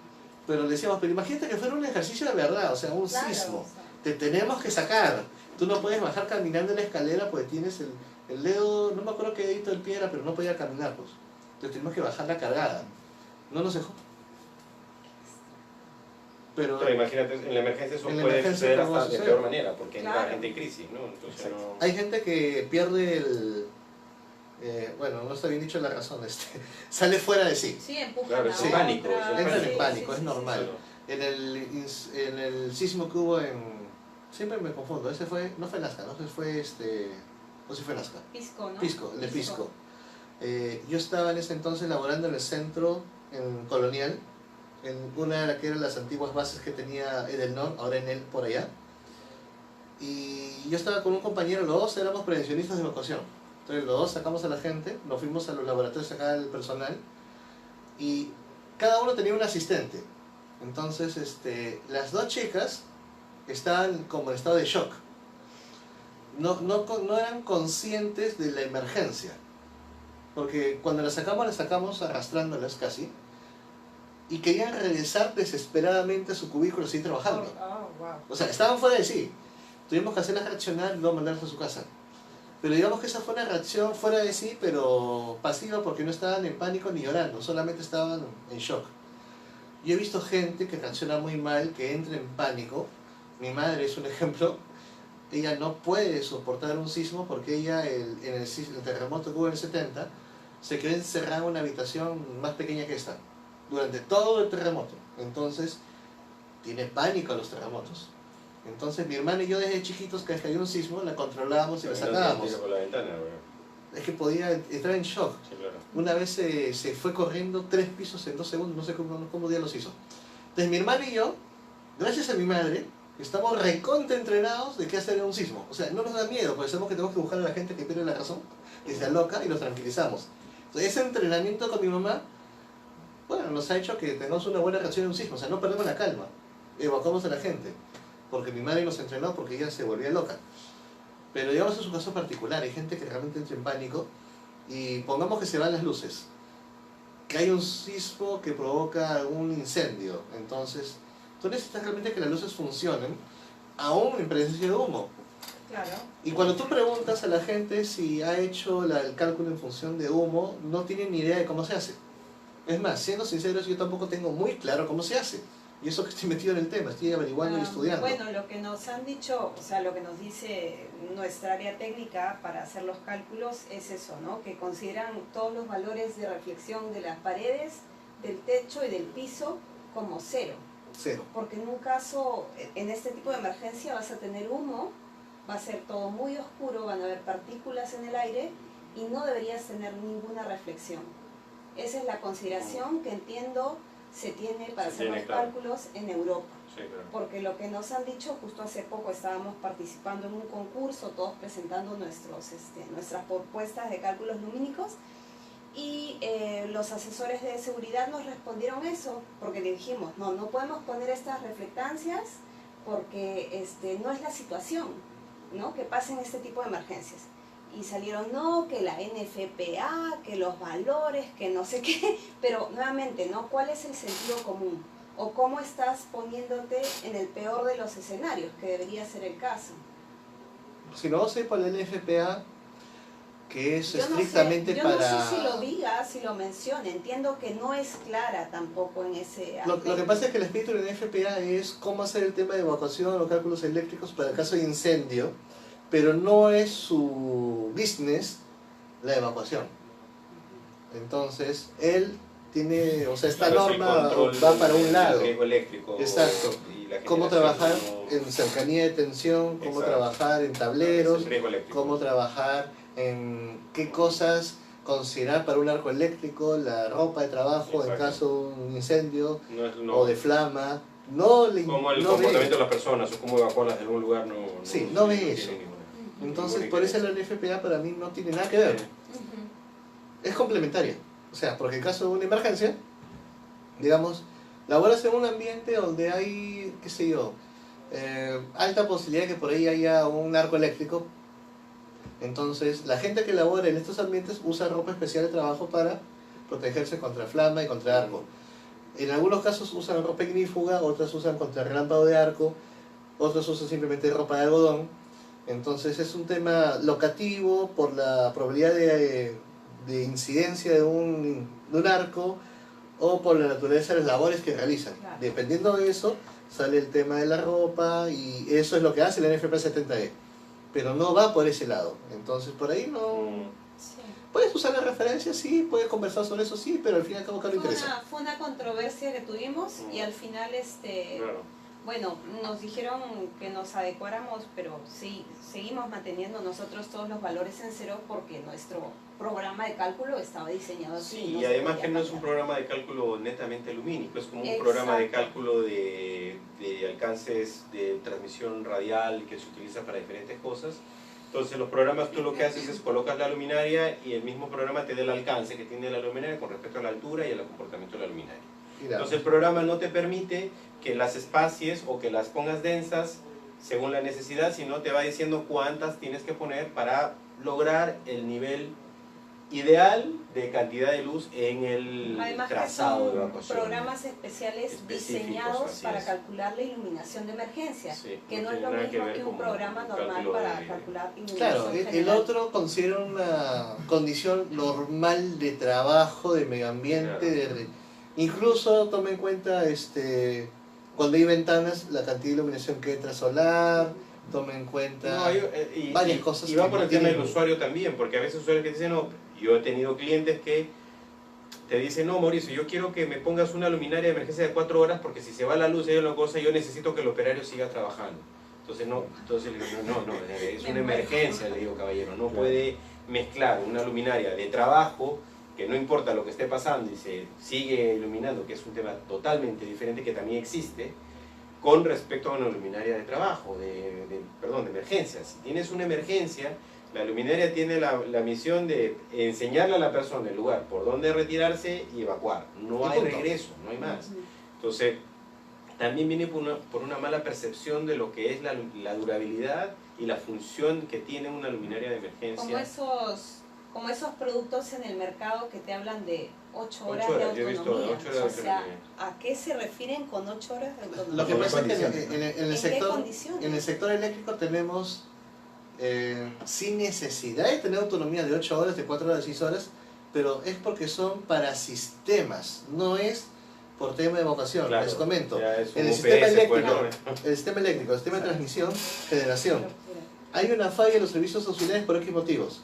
Pero le decíamos, pero imagínate que fuera un ejercicio de verdad, o sea, un Claro, sismo. o sea. Te tenemos que sacar. Tú no puedes bajar caminando en la escalera porque tienes el dedo, no me acuerdo qué dedito del pie era, pero no podía caminar, pues. Entonces tenemos que bajar la cargada. No nos dejó. Pero Pero imagínate, en la emergencia eso En la puede emergencia, suceder ¿cómo hasta de sucede? peor manera, porque entra Claro. gente en crisis, ¿no? Entonces Exacto. no... hay gente que pierde bueno, no está bien dicho la razón, sale fuera de sí. Sí, empujan Claro, a es otra. pánico, es el Entran en pánico. pánico, es normal. Claro. En el sismo que hubo siempre me confundo, ese fue, no fue Nazca, no fue o si fue Nazca. Pisco, ¿no? Pisco, el de Pisco. Yo estaba en ese entonces laborando en el centro, en Colonial, en una de las antiguas bases que tenía Edelnor, ahora en él por allá. Y yo estaba con un compañero, los dos éramos prevencionistas de evacuación. Entonces los dos sacamos a la gente, nos fuimos a los laboratorios a sacar al personal y cada uno tenía un asistente. Entonces las dos chicas estaban como en estado de shock. No eran conscientes de la emergencia. Porque cuando las sacamos arrastrándolas casi. Y querían regresar desesperadamente a su cubículo y seguir trabajando. Oh, wow. O sea, estaban fuera de sí. Tuvimos que hacerlas reaccionar y luego mandarlas a su casa. Pero digamos que esa fue una reacción fuera de sí, pero pasiva, porque no estaban en pánico ni llorando, solamente estaban en shock. Yo he visto gente que reacciona muy mal, que entra en pánico. Mi madre es un ejemplo. Ella no puede soportar un sismo porque ella, en el terremoto que hubo en el 70, se quedó encerrada en una habitación más pequeña que esta, durante todo el terremoto. Entonces, tiene pánico a los terremotos. Entonces, mi hermana y yo desde chiquitos, cada vez que había un sismo, la controlábamos y la sacábamos. Por la ventana, bueno. Es que podía entrar en shock. Sí, claro. Una vez se fue corriendo 3 pisos en 2 segundos, no sé cómo día los hizo. Entonces, mi hermana y yo, gracias a mi madre, estamos recontra entrenados de qué hacer en un sismo. O sea, no nos da miedo, porque sabemos que tenemos que buscar a la gente que pierde la razón, que se aloca, y los tranquilizamos. Entonces, ese entrenamiento con mi mamá, bueno, nos ha hecho que tengamos una buena reacción en un sismo. O sea, no perdemos la calma, evacuamos a la gente. Porque mi madre nos entrenó, porque ella se volvía loca. Pero digamos en su caso particular, hay gente que realmente entra en pánico, y pongamos que se van las luces, que hay un sismo que provoca un incendio. Entonces, tú necesitas realmente que las luces funcionen, aún en presencia de humo. Claro. Y cuando tú preguntas a la gente si ha hecho el cálculo en función de humo, no tienen ni idea de cómo se hace. Es más, siendo sinceros, yo tampoco tengo muy claro cómo se hace. Y eso que estoy metido en el tema, estoy averiguando y estudiando. Bueno, lo que nos han dicho, o sea, lo que nos dice nuestra área técnica para hacer los cálculos es eso, ¿no? Que consideran todos los valores de reflexión de las paredes, del techo y del piso como cero. Cero. Porque en un caso, en este tipo de emergencia vas a tener humo, va a ser todo muy oscuro, van a haber partículas en el aire y no deberías tener ninguna reflexión. Esa es la consideración que entiendo se tiene para hacer los cálculos en Europa. Sí, claro. Porque lo que nos han dicho, justo hace poco estábamos participando en un concurso, todos presentando nuestras propuestas de cálculos lumínicos, y los asesores de seguridad nos respondieron eso, porque le dijimos, no podemos poner estas reflectancias porque no es la situación, ¿no?, que pasen este tipo de emergencias. Y salieron, no, que la NFPA, que los valores, que no sé qué, pero nuevamente, ¿no?, ¿cuál es el sentido común? O cómo estás poniéndote en el peor de los escenarios, que debería ser el caso. Si no sé por la NFPA, que es Yo estrictamente no para... sé si lo diga, si lo menciona, entiendo que no es clara tampoco en ese Lo aspecto. que pasa es que el espíritu de la NFPA es cómo hacer el tema de evacuación o cálculos eléctricos para el caso de incendio, pero no es su business la evacuación. Entonces, él tiene, o sea, esta norma va para un lado. El riesgo eléctrico. Exacto. Cómo trabajar en cercanía de tensión, cómo Exacto. trabajar en tableros, El riesgo eléctrico. cómo trabajar en qué cosas considerar para un arco eléctrico, la ropa de trabajo en Exacto. caso de un incendio No, o de flama. No le como el no comportamiento ve. de las personas o cómo evacuarlas de un lugar No ve tiene eso. ninguna Entonces, por eso la NFPA para mí no tiene nada que ver. Ujú. Es complementaria. O sea, porque en caso de una emergencia, digamos, laboras en un ambiente donde hay, qué sé yo, alta posibilidad de que por ahí haya un arco eléctrico. Entonces, la gente que labora en estos ambientes usa ropa especial de trabajo para protegerse contra flama y contra arco. En algunos casos usan ropa ignífuga, otros usan contra relámpago de arco, otros usan simplemente ropa de algodón. Entonces es un tema locativo por la probabilidad de incidencia de un arco o por la naturaleza de las labores que realizan. Claro. Dependiendo de eso, sale el tema de la ropa y eso es lo que hace la NFPA 70E. Pero no va por ese lado. Entonces por ahí no... Sí. Puedes usar la referencia, sí, puedes conversar sobre eso, sí, pero al fin y al cabo, ¿qué le interesa? Fue una controversia que tuvimos y al final, Claro. bueno, nos dijeron que nos adecuáramos, pero sí, seguimos manteniendo nosotros todos los valores en cero porque nuestro programa de cálculo estaba diseñado así. Sí, no y se además podía que no es un cambiar. programa de cálculo netamente lumínico, es como un Exacto. programa de cálculo de alcances de transmisión radial que se utiliza para diferentes cosas. Entonces los programas tú lo que haces es colocas la luminaria y el mismo programa te da el alcance que tiene la luminaria con respecto a la altura y al comportamiento de la luminaria. Mira, Entonces el programa no te permite que las espacies o que las pongas densas según la necesidad, sino te va diciendo cuántas tienes que poner para lograr el nivel ideal de cantidad de luz en el Además que trazado de son evacuación. programas especiales Específicos, diseñados así para es. calcular la iluminación de emergencia, Sí, que no tiene es lo nada que mismo ver que un con programa el normal cálculo para de- calcular iluminación Claro, el general. otro considera una condición normal de trabajo, de medio ambiente, Claro. incluso toma en cuenta cuando hay ventanas, la cantidad de iluminación que entra solar, toma en cuenta No, varias cosas. y va que por no el tema del tienen- usuario también, porque a veces usuarios que dicen, no, yo he tenido clientes que te dicen, no, Mauricio, yo quiero que me pongas una luminaria de emergencia de 4 horas porque si se va la luz y hay una cosa, yo necesito que el operario siga trabajando. Entonces, le digo, no, es una emergencia, le digo, caballero, no puede mezclar una luminaria de trabajo, que no importa lo que esté pasando y se sigue iluminando, que es un tema totalmente diferente que también existe, con respecto a una luminaria de trabajo, de emergencia. Si tienes una emergencia, la luminaria tiene la misión de enseñarle a la persona el lugar por donde retirarse y evacuar. No Y hay punto. regreso, no hay más. Entonces, también viene por una mala percepción de lo que es la durabilidad y la función que tiene una luminaria de emergencia. Como esos productos en el mercado que te hablan de 8 horas, 8 horas, de yo he visto autonomía. 8 horas de O sea, autonomía. ¿a qué se refieren con 8 horas de autonomía? Lo que ¿En qué pasa es que condiciones? en el ¿En sector, qué condiciones? en el sector eléctrico tenemos, sin necesidad de tener autonomía de 8 horas, de 4 horas, 6 horas, pero es porque son para sistemas, no es por tema de vocación. Claro, Les comento, ya es un en el UPS, sistema eléctrico, pues, ¿no? el sistema eléctrico, el sistema de transmisión, generación, Locura. hay una falla en los servicios auxiliares por X motivos.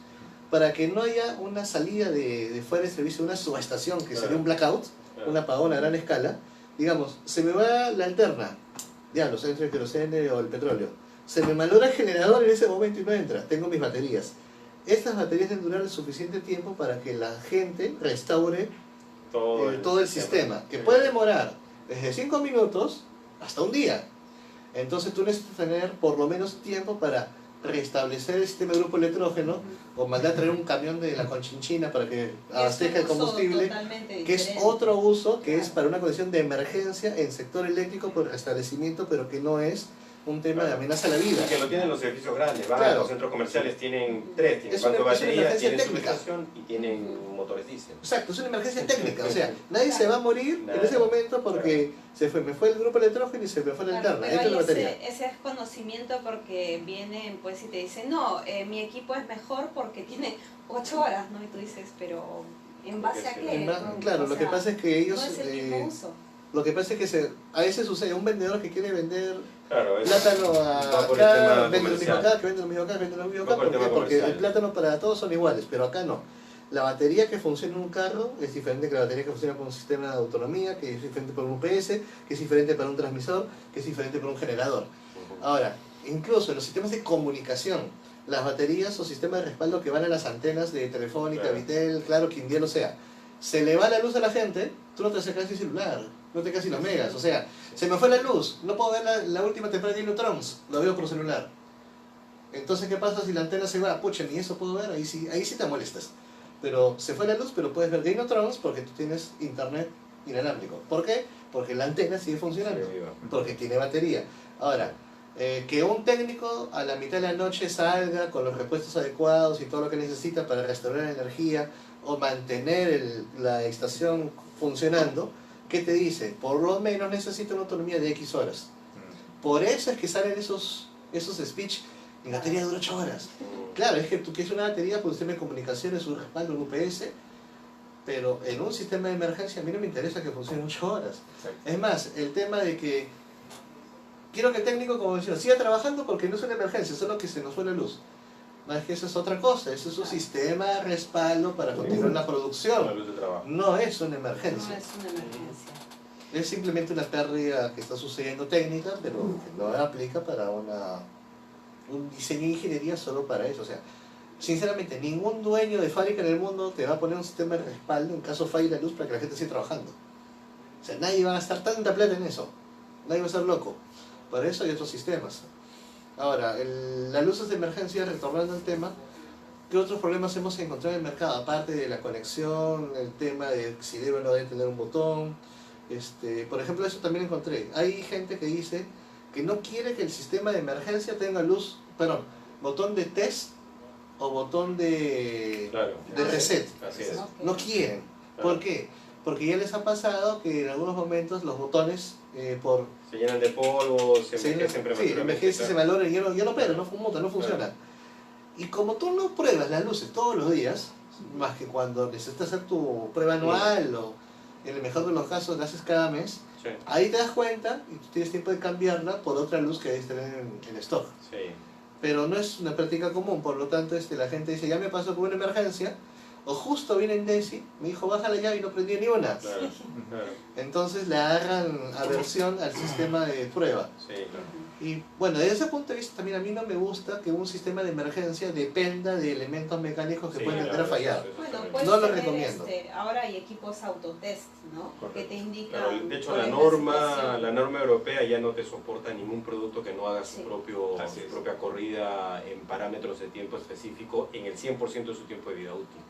Para que no haya una salida de fuera de servicio, una subestación, que sería un blackout, Claro. un apagón a gran escala, digamos, se me va la alterna, diablos, entre el querosene o el petróleo, se me malogra el generador en ese momento y no entra, tengo mis baterías. Estas baterías deben durar el suficiente tiempo para que la gente restaure todo el sistema, que puede demorar desde 5 minutos hasta un día. Entonces tú necesitas tener por lo menos tiempo para restablecer el sistema de grupo electrógeno o mandar a traer un camión de la Conchinchina para que abastezca el Es un uso combustible, totalmente que es diferente. otro uso, que es Claro. para una condición de emergencia en sector eléctrico por restablecimiento, pero que no es un tema de amenaza a la vida. Y que lo tienen los servicios grandes, van Claro. los centros comerciales tienen 3, tienen Es una- 4 es una baterías, emergencia tienen técnica. subestación y tienen motores diésel. Exacto, es una emergencia técnica, o sea, nadie se va a morir en ese momento porque me fue el grupo electrógeno y se me fue la Claro, linterna, pero entra la hay batería. ese desconocimiento porque vienen pues y te dicen, no, mi equipo es mejor porque tiene 8 horas, ¿no? Y tú dices, pero ¿en base a qué? Claro, O lo que sea, pasa es que ellos, no es el mismo uso. lo que pasa es que a veces sucede un vendedor que quiere vender Claro, plátano va por el acá, tema vende lo mismo comercial. acá, que vende lo mismo acá, vende lo mismo Va acá, por el ¿por qué? tema Porque el comercial. plátano para todos son iguales, pero acá no. La batería que funciona en un carro es diferente que la batería que funciona con un sistema de autonomía, que es diferente para un UPS, que es diferente para un transmisor, que es diferente para un generador. Ahora, incluso en los sistemas de comunicación, las baterías o sistemas de respaldo que van a las antenas de Telefónica, Claro. Vitel, claro, quien día lo sea, se le va la luz a la gente, tú no te sacas el celular, no te casi los megas, o sea, se me fue la luz, no puedo ver la última temporada de Game of Thrones, lo veo por celular. Entonces, ¿qué pasa si la antena se va? Pucha, ni eso puedo ver, ahí sí te molestas. Pero se fue la luz, pero puedes ver Game of Thrones porque tú tienes internet inalámbrico. ¿Por qué? Porque la antena sigue funcionando, porque tiene batería. Ahora, que un técnico a la mitad de la noche salga con los repuestos adecuados y todo lo que necesita para restaurar la energía o mantener la estación funcionando, ¿qué te dice? Por lo menos necesita una autonomía de X horas. Por eso es que salen esos speech, mi batería dura 8 horas. Claro, es que tú quieres una batería por un sistema de comunicaciones, un respaldo, un UPS, pero en un sistema de emergencia a mí no me interesa que funcione 8 horas. Exacto. Es más, el tema de que quiero que el técnico, como decía, siga trabajando porque no es una emergencia, solo que se nos fue la luz. No, es que eso es otra cosa, eso es un sistema de respaldo para continuar la La producción. luz de trabajo. No es una No emergencia. es una emergencia. Es simplemente una pérdida que está sucediendo técnica, pero que no aplica para un diseño de ingeniería solo para eso. O sea, sinceramente, ningún dueño de fábrica en el mundo te va a poner un sistema de respaldo en caso falle la luz para que la gente siga trabajando. O sea, nadie va a gastar tanta plata en eso. Nadie va a ser loco. Para eso hay otros sistemas. Ahora, las luces de emergencia, retornando al tema, ¿qué otros problemas hemos encontrado en el mercado? Aparte de la conexión, el tema de si debe o no debe tener un botón. Por ejemplo, eso también encontré. Hay gente que dice que no quiere que el sistema de emergencia tenga botón de test o botón de reset. Así es. Ok. No quieren. ¿Por qué? Porque ya les ha pasado que en algunos momentos los botones por Se llenan de polvo, se envejecen sí, prematuramente. envejece, se claro. valora y ya no opera, no funciona. Y como tú no pruebas las luces todos los días, más que cuando necesitas hacer tu prueba anual o en el mejor de los casos la haces cada mes, Sí, ahí te das cuenta y tú tienes tiempo de cambiarla por otra luz que debes tener en stock. sí. Pero no es una práctica común, por lo tanto la gente dice, ya me pasó con una emergencia, o justo viene en Desi, me dijo baja la llave y no prendió ni una. Claro, claro. Entonces le agarran aversión al sistema de prueba. Sí, claro. Y bueno, desde ese punto de vista también a mí no me gusta que un sistema de emergencia dependa de elementos mecánicos que Sí, pueden claro, tender a fallar. eso Bueno, también. puedes No lo tener, recomiendo. ahora hay equipos autotest, ¿no? Correcto. Que te indican. Claro, de hecho cuál la es norma situación. europea ya no te soporta ningún producto que no haga Sí. Así su es. propia corrida en parámetros de tiempo específico en el 100% de su tiempo de vida útil.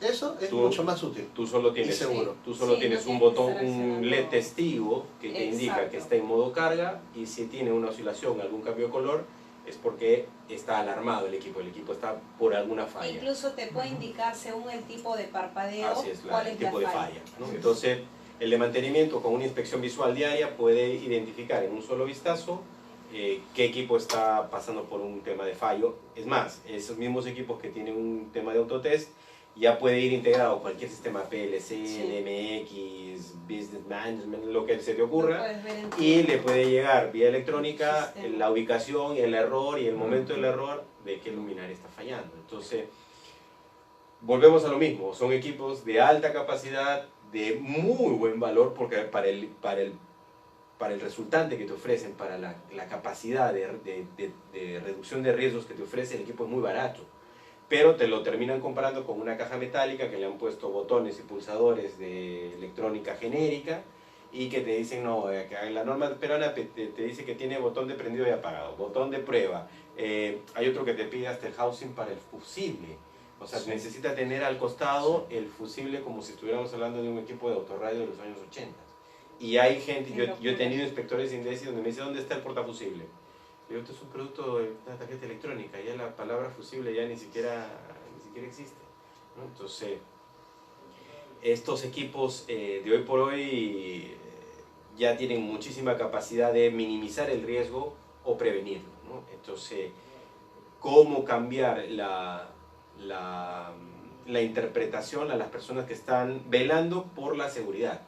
Eso es Tú- mucho más útil. Tú solo tienes, seguro. tú solo Sí, tienes no un tienes que botón, estar un accionando. LED testigo que te indica que Exacto. está en modo carga y si tiene una oscilación, algún cambio de color, es porque está alarmado el equipo está por alguna falla. Incluso te puede indicar según el tipo de parpadeo Así es, cuál el es tipo la de falla. falla, ¿no? Entonces, el de mantenimiento con una inspección visual diaria puede identificar en un solo vistazo qué equipo está pasando por un tema de fallo. Es más, esos mismos equipos que tienen un tema de autotest ya puede ir integrado cualquier sistema PLC, Sí. DMX, Business Management, lo que se te Lo ocurra, puedes ver en tu- y le puede llegar vía electrónica Sistema. la ubicación, el error y el momento del error de qué luminaria está fallando. Entonces, volvemos a lo mismo, son equipos de alta capacidad, de muy buen valor, porque para el resultante que te ofrecen, para la capacidad de reducción de riesgos que te ofrece, el equipo es muy barato. Pero te lo terminan comparando con una caja metálica que le han puesto botones y pulsadores de electrónica genérica y que te dicen, no, que la norma peruana te dice que tiene botón de prendido y apagado, botón de prueba. Hay otro que te pide hasta el housing para el fusible. O sea, Sí. necesita tener al costado el fusible como si estuviéramos hablando de un equipo de autorradio de los años 80. Y hay gente, Qué yo he locura. tenido inspectores de Indesi donde me dice, ¿dónde está el portafusible? Digo, esto es un producto de una tarjeta electrónica, ya la palabra fusible ya ni siquiera existe, ¿no? Entonces, estos equipos de hoy por hoy ya tienen muchísima capacidad de minimizar el riesgo o prevenirlo, ¿no? Entonces, ¿cómo cambiar la interpretación a las personas que están velando por la seguridad?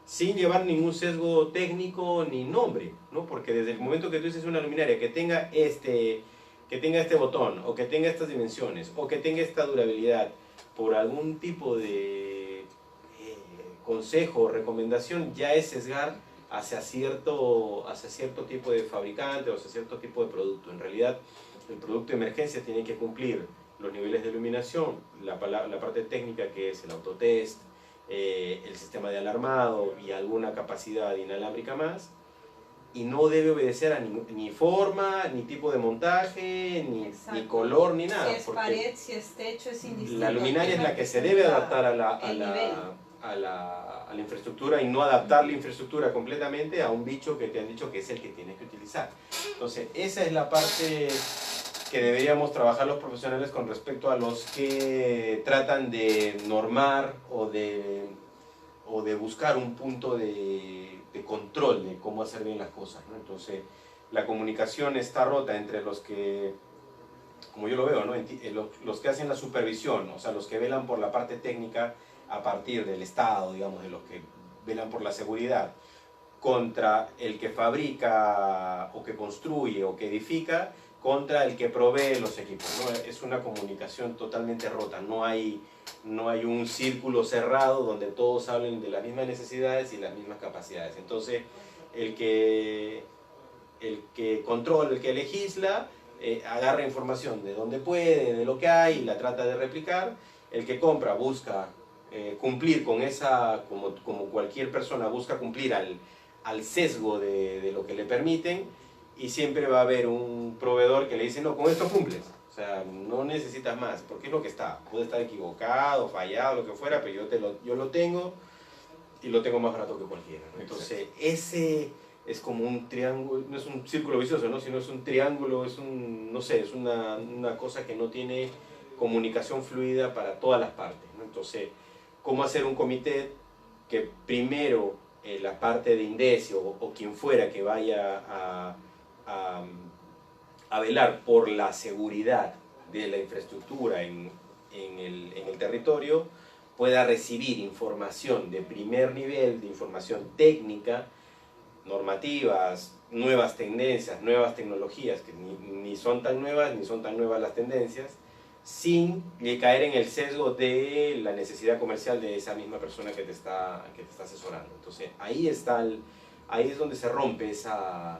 Sin llevar ningún sesgo técnico ni nombre, ¿no? Porque desde el momento que tú dices una luminaria que tenga este botón, o que tenga estas dimensiones, o que tenga esta durabilidad, por algún tipo de consejo o recomendación, ya es sesgar hacia cierto tipo de fabricante o hacia cierto tipo de producto. En realidad, el producto de emergencia tiene que cumplir los niveles de iluminación, la parte técnica que es el autotest, el sistema de alarmado y alguna capacidad inalámbrica más, y no debe obedecer a ni forma, ni tipo de montaje, ni Exacto. color, ni nada. Si es porque pared, si es techo, es indistinto. la luminaria es la que se debe adaptar a la infraestructura y no adaptar la infraestructura completamente a un bicho que te han dicho que es el que tienes que utilizar. Entonces, esa es la parte que deberíamos trabajar los profesionales con respecto a los que tratan de normar o de buscar un punto de control de cómo hacer bien las cosas, ¿no? Entonces, la comunicación está rota entre los que, como yo lo veo, ¿no? Los que hacen la supervisión, o sea, los que velan por la parte técnica a partir del Estado, digamos, de los que velan por la seguridad, contra el que fabrica o que construye o que edifica, contra el que provee los equipos, ¿no? Es una comunicación totalmente rota, no hay un círculo cerrado donde todos hablen de las mismas necesidades y las mismas capacidades. Entonces, el que controla, el que legisla, agarra información de donde puede, de lo que hay, y la trata de replicar. El que compra busca cumplir con esa, como cualquier persona busca cumplir al sesgo de lo que le permiten, y siempre va a haber un proveedor que le dice, no, con esto cumples. O sea, no necesitas más, porque es lo que está. Puede estar equivocado, fallado, lo que fuera, pero yo lo tengo y lo tengo más barato que cualquiera, ¿no? Entonces, ese es como un triángulo, no es un círculo vicioso, ¿no? Sino es un triángulo, no sé, es una cosa que no tiene comunicación fluida para todas las partes, ¿no? Entonces, ¿cómo hacer un comité que primero la parte de INDECI o quien fuera que vaya a velar por la seguridad de la infraestructura en el territorio, pueda recibir información de primer nivel, de información técnica, normativas, nuevas tendencias, nuevas tecnologías, que ni son tan nuevas las tendencias, sin caer en el sesgo de la necesidad comercial de esa misma persona que te está asesorando. Entonces ahí es donde se rompe esa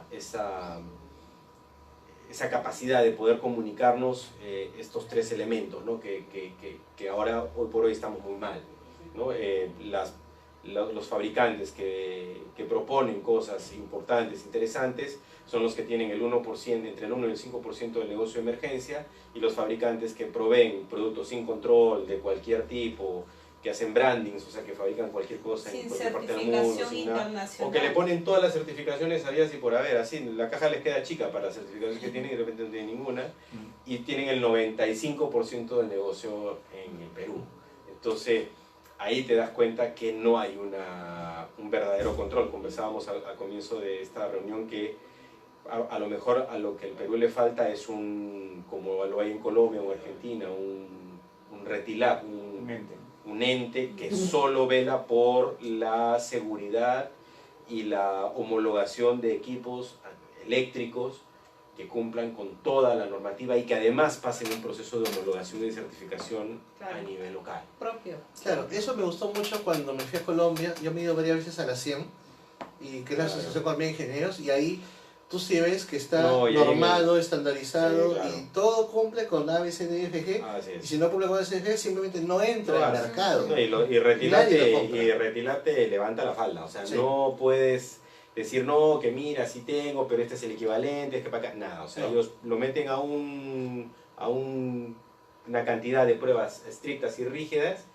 capacidad de poder comunicarnos estos tres elementos, ¿no? que ahora, hoy por hoy, estamos muy mal, ¿no? Los fabricantes que proponen cosas importantes, interesantes, son los que tienen el 1%, entre el 1 y el 5% del negocio de emergencia, y los fabricantes que proveen productos sin control de cualquier tipo, que hacen brandings, o sea, que fabrican cualquier cosa en cualquier parte del mundo, sin nada, o que le ponen todas las certificaciones habidas y por haber, así, la caja les queda chica para las certificaciones que tienen y de repente no tienen ninguna, y tienen el 95% del negocio en el Perú. Entonces, ahí te das cuenta que no hay un verdadero control. Conversábamos al comienzo de esta reunión que a lo mejor a lo que el Perú le falta es como lo hay en Colombia o Argentina, un RETILAB, un ente que solo vela por la seguridad y la homologación de equipos eléctricos que cumplan con toda la normativa y que además pasen un proceso de homologación y certificación a nivel local. Propio. Claro, eso me gustó mucho cuando me fui a Colombia. Yo me he ido varias veces a la CIEM, y que es la Asociación Colombiana de Ingenieros, y ahí tú sí ves que está normado, estandarizado, sí, claro, y todo cumple con A, B, C, D, F, G. Y si no cumple con A, B, C, D, F, G, simplemente no entra al mercado. No, y RETILAB te levanta la falda, o sea, sí, no puedes decir, no, que mira, sí tengo, pero este es el equivalente, es que para acá, nada, o sea, ellos lo meten a una cantidad de pruebas estrictas y rígidas.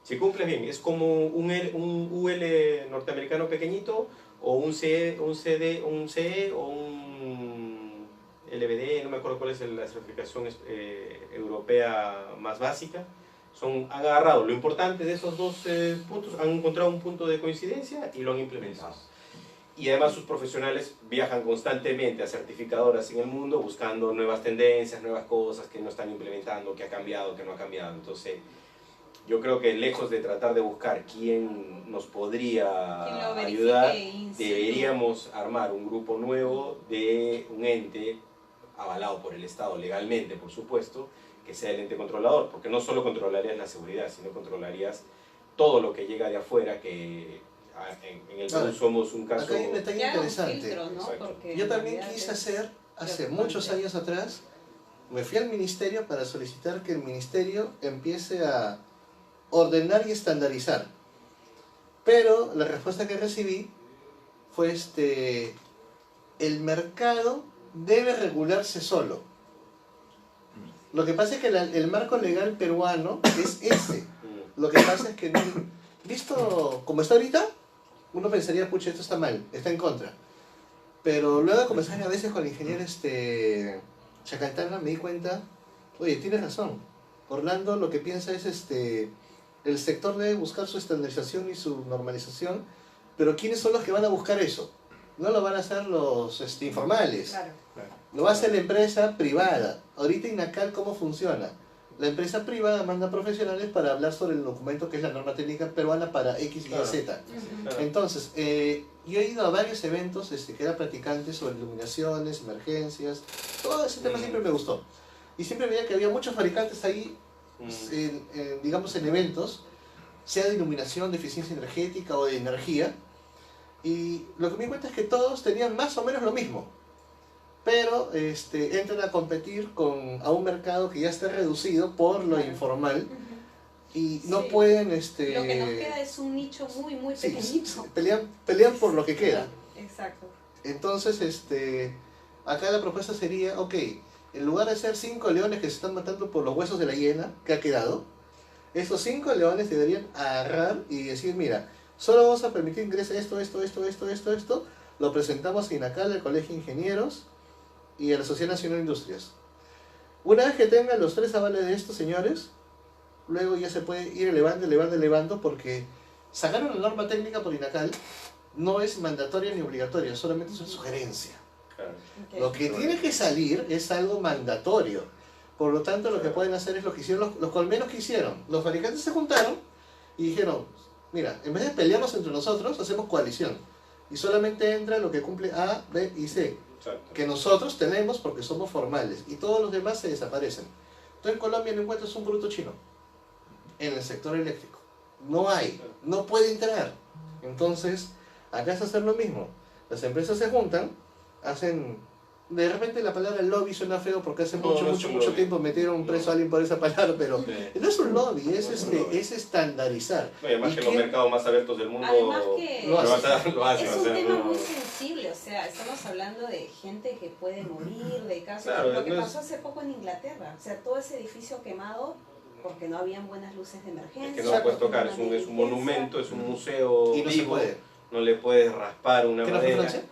Si cumples bien, es como un UL norteamericano pequeñito, o un CE o un LBD, no me acuerdo cuál es la certificación europea más básica. Han agarrado lo importante de esos dos puntos, han encontrado un punto de coincidencia y lo han implementado. Y además sus profesionales viajan constantemente a certificadoras en el mundo buscando nuevas tendencias, nuevas cosas que no están implementando, que ha cambiado, que no ha cambiado. Entonces, yo creo que lejos de tratar de buscar quién nos podría ayudar, deberíamos armar un grupo nuevo de un ente avalado por el Estado legalmente, por supuesto, que sea el ente controlador, porque no solo controlarías la seguridad, sino controlarías todo lo que llega de afuera, que en el Perú somos un caso... Acá hay un detalle interesante. Filtro, ¿no? Yo también quise hacer, hace muchos años atrás, me fui al ministerio para solicitar que el ministerio empiece a ordenar y estandarizar. Pero la respuesta que recibí fue el mercado debe regularse solo. Lo que pasa es que el marco legal peruano es ese. Lo que pasa es que, visto como está ahorita, uno pensaría, pucha, esto está mal, está en contra. Pero luego de conversar a veces con el ingeniero Chacaltana, me di cuenta, oye, tienes razón. Orlando lo que piensa es el sector debe buscar su estandarización y su normalización, pero ¿quiénes son los que van a buscar eso? No lo van a hacer los informales. Claro. Lo va a hacer la empresa privada. Ahorita INACAL, ¿cómo funciona? La empresa privada manda profesionales para hablar sobre el documento que es la norma técnica peruana para X, Y, Z. Entonces, yo he ido a varios eventos que era practicante sobre iluminaciones, emergencias, todo ese tema siempre me gustó. Y siempre veía que había muchos fabricantes ahí, digamos en eventos, sea de iluminación, de eficiencia energética o de energía, y lo que me di cuenta es que todos tenían más o menos lo mismo, pero entran a competir a un mercado que ya está reducido por lo informal, y no pueden... Lo que nos queda es un nicho muy, muy pequeñito. Pelean por lo que queda. Exacto. Entonces, acá la propuesta sería, ok, en lugar de ser 5 leones que se están matando por los huesos de la hiena que ha quedado, estos 5 leones deberían agarrar y decir, mira, solo vamos a permitir ingresar esto, lo presentamos a INACAL, al Colegio de Ingenieros y a la Sociedad Nacional de Industrias. Una vez que tengan los 3 avales de estos señores, luego ya se puede ir elevando, porque sacar una norma técnica por INACAL no es mandatoria ni obligatoria, solamente es una sugerencia. Claro. Ok. Lo que tiene que salir es algo mandatorio. Por lo tanto, lo que pueden hacer es lo que hicieron los colmenos que hicieron. Los fabricantes se juntaron y dijeron, mira, en vez de pelearnos entre nosotros, hacemos coalición. Y solamente entra lo que cumple A, B y C, Exacto. que nosotros tenemos porque somos formales. Y todos los demás se desaparecen. Tú en Colombia no encuentras un bruto chino en el sector eléctrico. No hay, no puede entrar. Entonces, acá es hacer lo mismo. Las empresas se juntan, hacen... De repente la palabra lobby suena feo porque hace No, mucho, no es mucho, un mucho lobby. tiempo metieron preso a alguien por esa palabra, pero Sí. no es un lobby, es, No es un lobby. es estandarizar. No, y además ¿Y que los quién? mercados más abiertos del mundo Además que Lo hacen. lo hacen. es o un sea, tema no- muy sensible, o sea, estamos hablando de gente que puede morir, de casos, Claro, lo que no es- pasó hace poco en Inglaterra, o sea, todo ese edificio quemado porque no habían buenas luces de emergencia. Es que no lo puedes porque tocar, hubo es una un negligencia. monumento, es un museo Y no se vivo, puede. no le puedes raspar una ¿Qué no fue madera. Francia?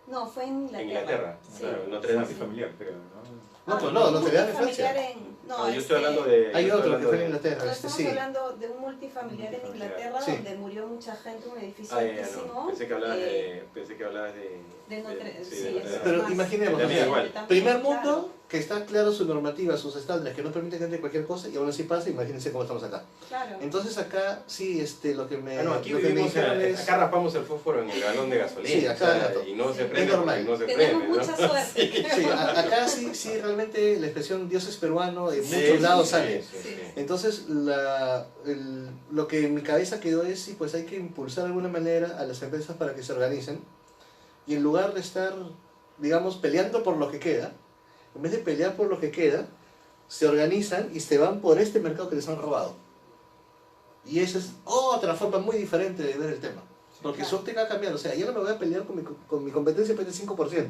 No, fue en Inglaterra. En Inglaterra, Sí. claro, en Notre Es Dame. multifamiliar, creo, ¿no? No, pues no, no te dan en multifamiliar Francia. No, No, yo estoy hablando de... Hay yo estoy otro que hablando fue en de- Inglaterra, No, estamos sí. hablando de un multifamiliar en Inglaterra Sí. donde murió mucha gente, un edificio Ah, ya, ya, altísimo. no. Pensé que hablabas de Notre sí, sí, de Notre eso Dame. Pero más. imaginemos, También o sea, igual. También, primer claro. mundo, que está claro su normativa, sus estándares, que no permiten que entre cualquier cosa, y aún así pasa, imagínense cómo estamos acá. Claro. Entonces acá, sí, lo que me, Ah, no, aquí lo que me vivimos, dijeron es... acá raspamos el fósforo en el galón de gasolina. Sí, acá o sea, rato. y no se Es prende normal. porque no se Tenemos prende, ¿no? mucha suerte. Sí, acá sí, realmente la expresión Dios es peruano en Sí, muchos sí, lados sí, sale. sí, sí. Sí. Entonces, lo que en mi cabeza quedó es, sí, pues hay que impulsar de alguna manera a las empresas para que se organicen. Y en lugar de estar, digamos, peleando por lo que queda, en vez de pelear por lo que queda, se organizan y se van por este mercado que les han robado. Y esa es otra forma muy diferente de ver el tema. Porque claro. su óptica ha cambiado. O sea, yo no me voy a pelear con mi competencia por el 5%.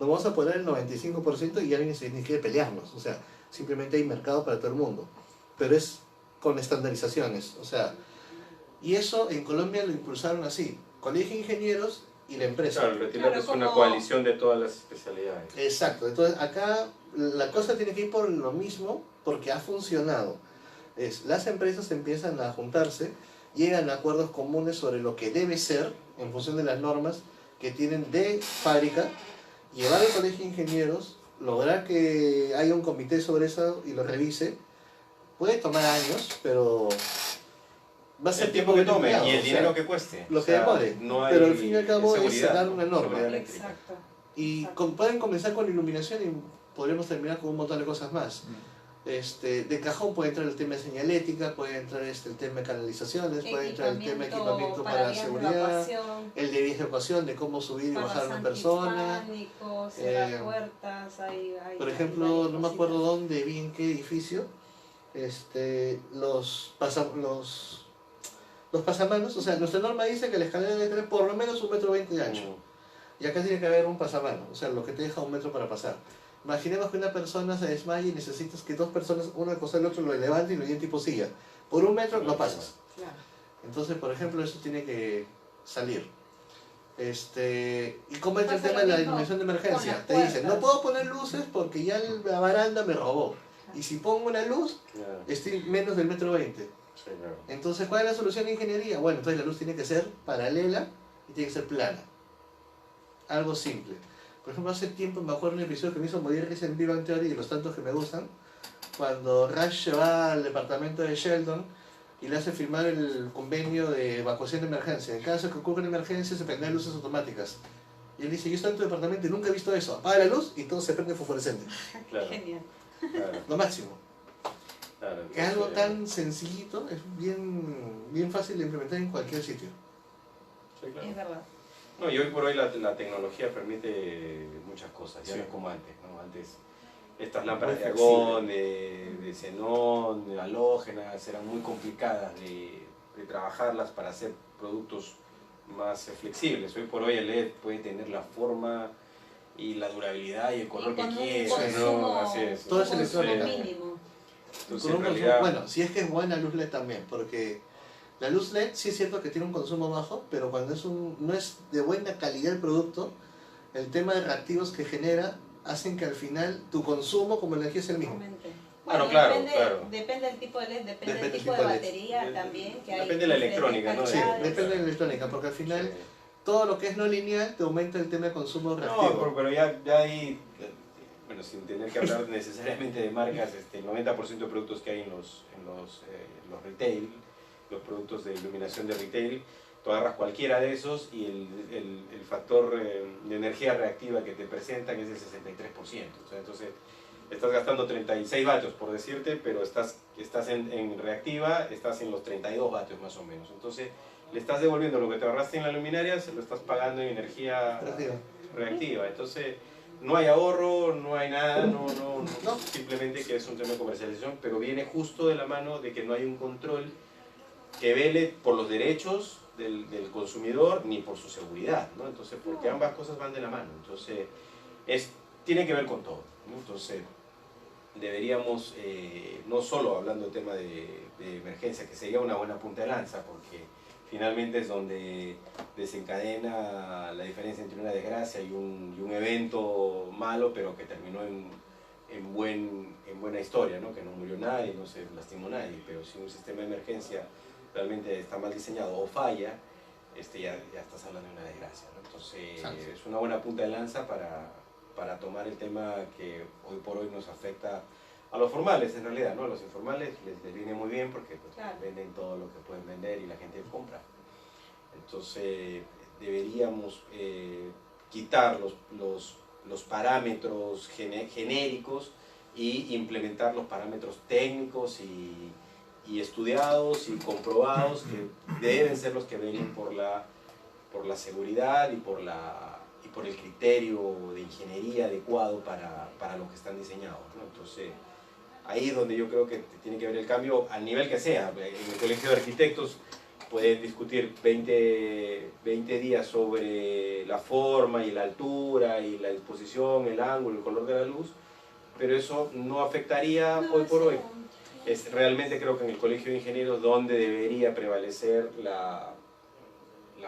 Nos vamos a poner el 95% y ya ni quiere pelearnos. O sea, simplemente hay mercado para todo el mundo. Pero es con estandarizaciones. O sea, y eso en Colombia lo impulsaron así. Colegio de Ingenieros y la empresa. Claro, el Retilat Claro, es una como- coalición de todas las especialidades. Exacto. Entonces acá la cosa tiene que ir por lo mismo porque ha funcionado. Las empresas empiezan a juntarse, llegan a acuerdos comunes sobre lo que debe ser en función de las normas que tienen de fábrica, llevar al colegio de ingenieros, lograr que haya un comité sobre eso y lo revise. Puede tomar años, pero va a ser El tiempo que tome limitado, y el o sea, dinero que cueste. lo O que sea, demore. no hay Pero al fin y al cabo es seguridad, sacar una norma. seguridad eléctrica. Exacto. Y Exacto. pueden comenzar con iluminación y podremos terminar con un montón de cosas más. De cajón puede entrar el tema de señalética, puede entrar el tema de canalizaciones, puede entrar el tema de equipamiento para vías de seguridad, evacuación, el de vías de evacuación, de cómo subir y para bajar a una persona. antipánico, cerrar Eh, puertas, hay Por hay ejemplo, varias no me acuerdo cositas. dónde, vi en qué edificio, los pasamanos, o sea, nuestra norma dice que la escalera debe tener por lo menos 1,20 m de ancho. Y acá tiene que haber un pasamano, o sea, lo que te deja 1 metro para pasar. Imaginemos que una persona se desmaya y necesitas que 2 personas, uno al costado del otro, lo levanten y lo lleven tipo silla. Por 1 metro no pasas. Claro. Entonces, por ejemplo, eso tiene que salir. ¿Y cómo entra el Pasa tema lo de la mismo iluminación de con emergencia? las Te dicen, puertas. no puedo poner luces porque ya la baranda me robó. Y si pongo una luz, Claro, estoy menos del 1,20 m. sí, claro. Entonces, ¿cuál es la solución de ingeniería? Bueno, entonces la luz tiene que ser paralela y tiene que ser plana. Algo simple. Por ejemplo, hace tiempo me acuerdo de un episodio que me hizo morir risa en Big Bang Theory y los tantos que me gustan, cuando Rush se va al departamento de Sheldon y le hace firmar el convenio de evacuación de emergencia. En caso que ocurra una emergencia se prenden luces automáticas. Y él dice, yo estoy en tu departamento y nunca he visto eso. Apaga la luz y todo se prende fosforescente. Claro, Genial. claro, Lo máximo. claro. Que algo tan sencillito es bien fácil de implementar en cualquier sitio. Sí, claro. Es verdad. No, y hoy por hoy la tecnología permite muchas cosas, ya Sí. no es como antes, ¿no? Antes estas lámparas Muy de argón, de xenón, de halógenas, eran muy complicadas de trabajarlas para hacer productos más flexibles. Hoy por hoy el LED puede tener la forma y la durabilidad y el color Y que con un quiera, consumo- ¿no? Así es. Todo es consumo electrónica. mínimo. Entonces, Con en un realidad, consumo- bueno, si es que es buena luz LED también, porque la luz LED sí es cierto que tiene un consumo bajo, pero cuando no es de buena calidad el producto, el tema de reactivos que genera hacen que al final tu consumo como energía es el mismo. Claro, Bueno, claro. depende del tipo de LED, depende Depende del del tipo tipo de de LED. batería también. Que hay Depende de la diferentes electrónica, ¿no? Sí, calidades. depende de la electrónica, porque al final todo lo que es no lineal te aumenta el tema de consumo reactivo. No, pero ya ahí, bueno, sin tener que hablar necesariamente de marcas, el 90% de productos que hay en los retail, los productos de iluminación de retail, tú agarras cualquiera de esos y el factor de energía reactiva que te presentan es del 63%. O sea, entonces, estás gastando 36 vatios por decirte, pero estás en reactiva, estás en los 32 vatios más o menos. Entonces, le estás devolviendo lo que te ahorraste en la luminaria, se lo estás pagando en energía reactiva. Entonces, no hay ahorro, no hay nada, no, simplemente que es un tema de comercialización, pero viene justo de la mano de que no hay un control que vele por los derechos del consumidor ni por su seguridad, ¿no? Entonces, porque ambas cosas van de la mano. Entonces, tiene que ver con todo, ¿no? Entonces, deberíamos, no solo hablando del tema de emergencia, que sería una buena punta de lanza, porque finalmente es donde desencadena la diferencia entre una desgracia y un evento malo, pero que terminó en buena historia, ¿no? Que no murió nadie, no se lastimó nadie, pero si un sistema de emergencia realmente está mal diseñado o falla, ya estás hablando de una desgracia, ¿no? Entonces es una buena punta de lanza para tomar el tema que hoy por hoy nos afecta a los formales en realidad, ¿no? A los informales les viene muy bien porque pues, claro, venden todo lo que pueden vender y la gente compra. Entonces deberíamos quitar los parámetros genéricos y implementar los parámetros técnicos y estudiados y comprobados que deben ser los que velen por la seguridad y por el criterio de ingeniería adecuado para lo que están diseñados, ¿no? Entonces, ahí es donde yo creo que tiene que haber el cambio al nivel que sea. En el Colegio de Arquitectos pueden discutir 20 días sobre la forma y la altura y la disposición, el ángulo, el color de la luz, pero eso no afectaría hoy por hoy. Realmente creo que en el Colegio de Ingenieros donde debería prevalecer la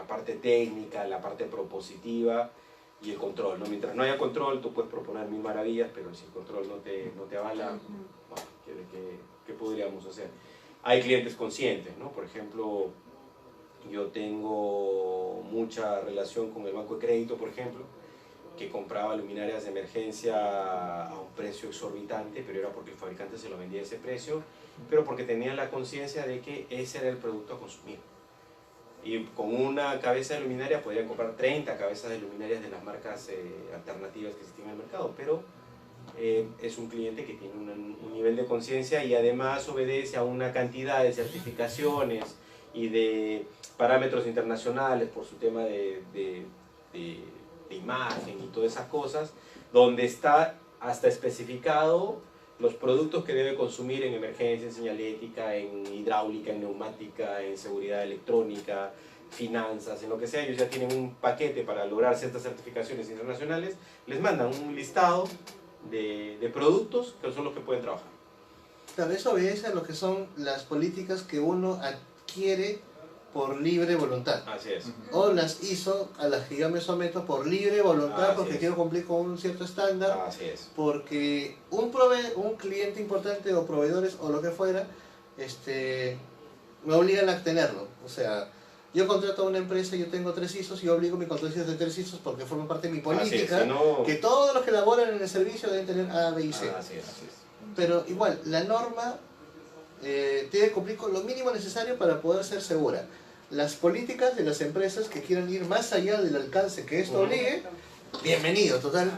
parte técnica, la parte propositiva y el control, ¿no? Mientras no haya control, tú puedes proponer mil maravillas, pero si el control no te avala, bueno, ¿qué podríamos hacer? Hay clientes conscientes, ¿no? Por ejemplo, yo tengo mucha relación con el banco de crédito, por ejemplo, que compraba luminarias de emergencia a un precio exorbitante, pero era porque el fabricante se lo vendía a ese precio, pero porque tenían la conciencia de que ese era el producto a consumir. Y con una cabeza de luminaria podrían comprar 30 cabezas de luminarias de las marcas alternativas que existen en el mercado, pero es un cliente que tiene un nivel de conciencia y además obedece a una cantidad de certificaciones y de parámetros internacionales por su tema de imagen y todas esas cosas, donde está hasta especificado los productos que debe consumir en emergencia, en señalética, en hidráulica, en neumática, en seguridad electrónica, finanzas, en lo que sea. Ellos ya tienen un paquete para lograr ciertas certificaciones internacionales, les mandan un listado de productos que son los que pueden trabajar. Claro, eso obedece a lo que son las políticas que uno adquiere por libre voluntad. Así es. O las hizo a las que yo me someto por libre voluntad porque quiero cumplir con un cierto estándar. Así es. Porque un cliente importante o proveedores o lo que fuera, me obligan a tenerlo. O sea, yo contrato a una empresa, yo tengo 3 ISOs y yo obligo mi contratación de 3 ISOs porque forma parte de mi política, si no... que todos los que laboran en el servicio deben tener A, B y C. Así es. Pero igual, la norma tiene que cumplir con lo mínimo necesario para poder ser segura. Las políticas de las empresas que quieran ir más allá del alcance que esto obligue, bienvenido, total.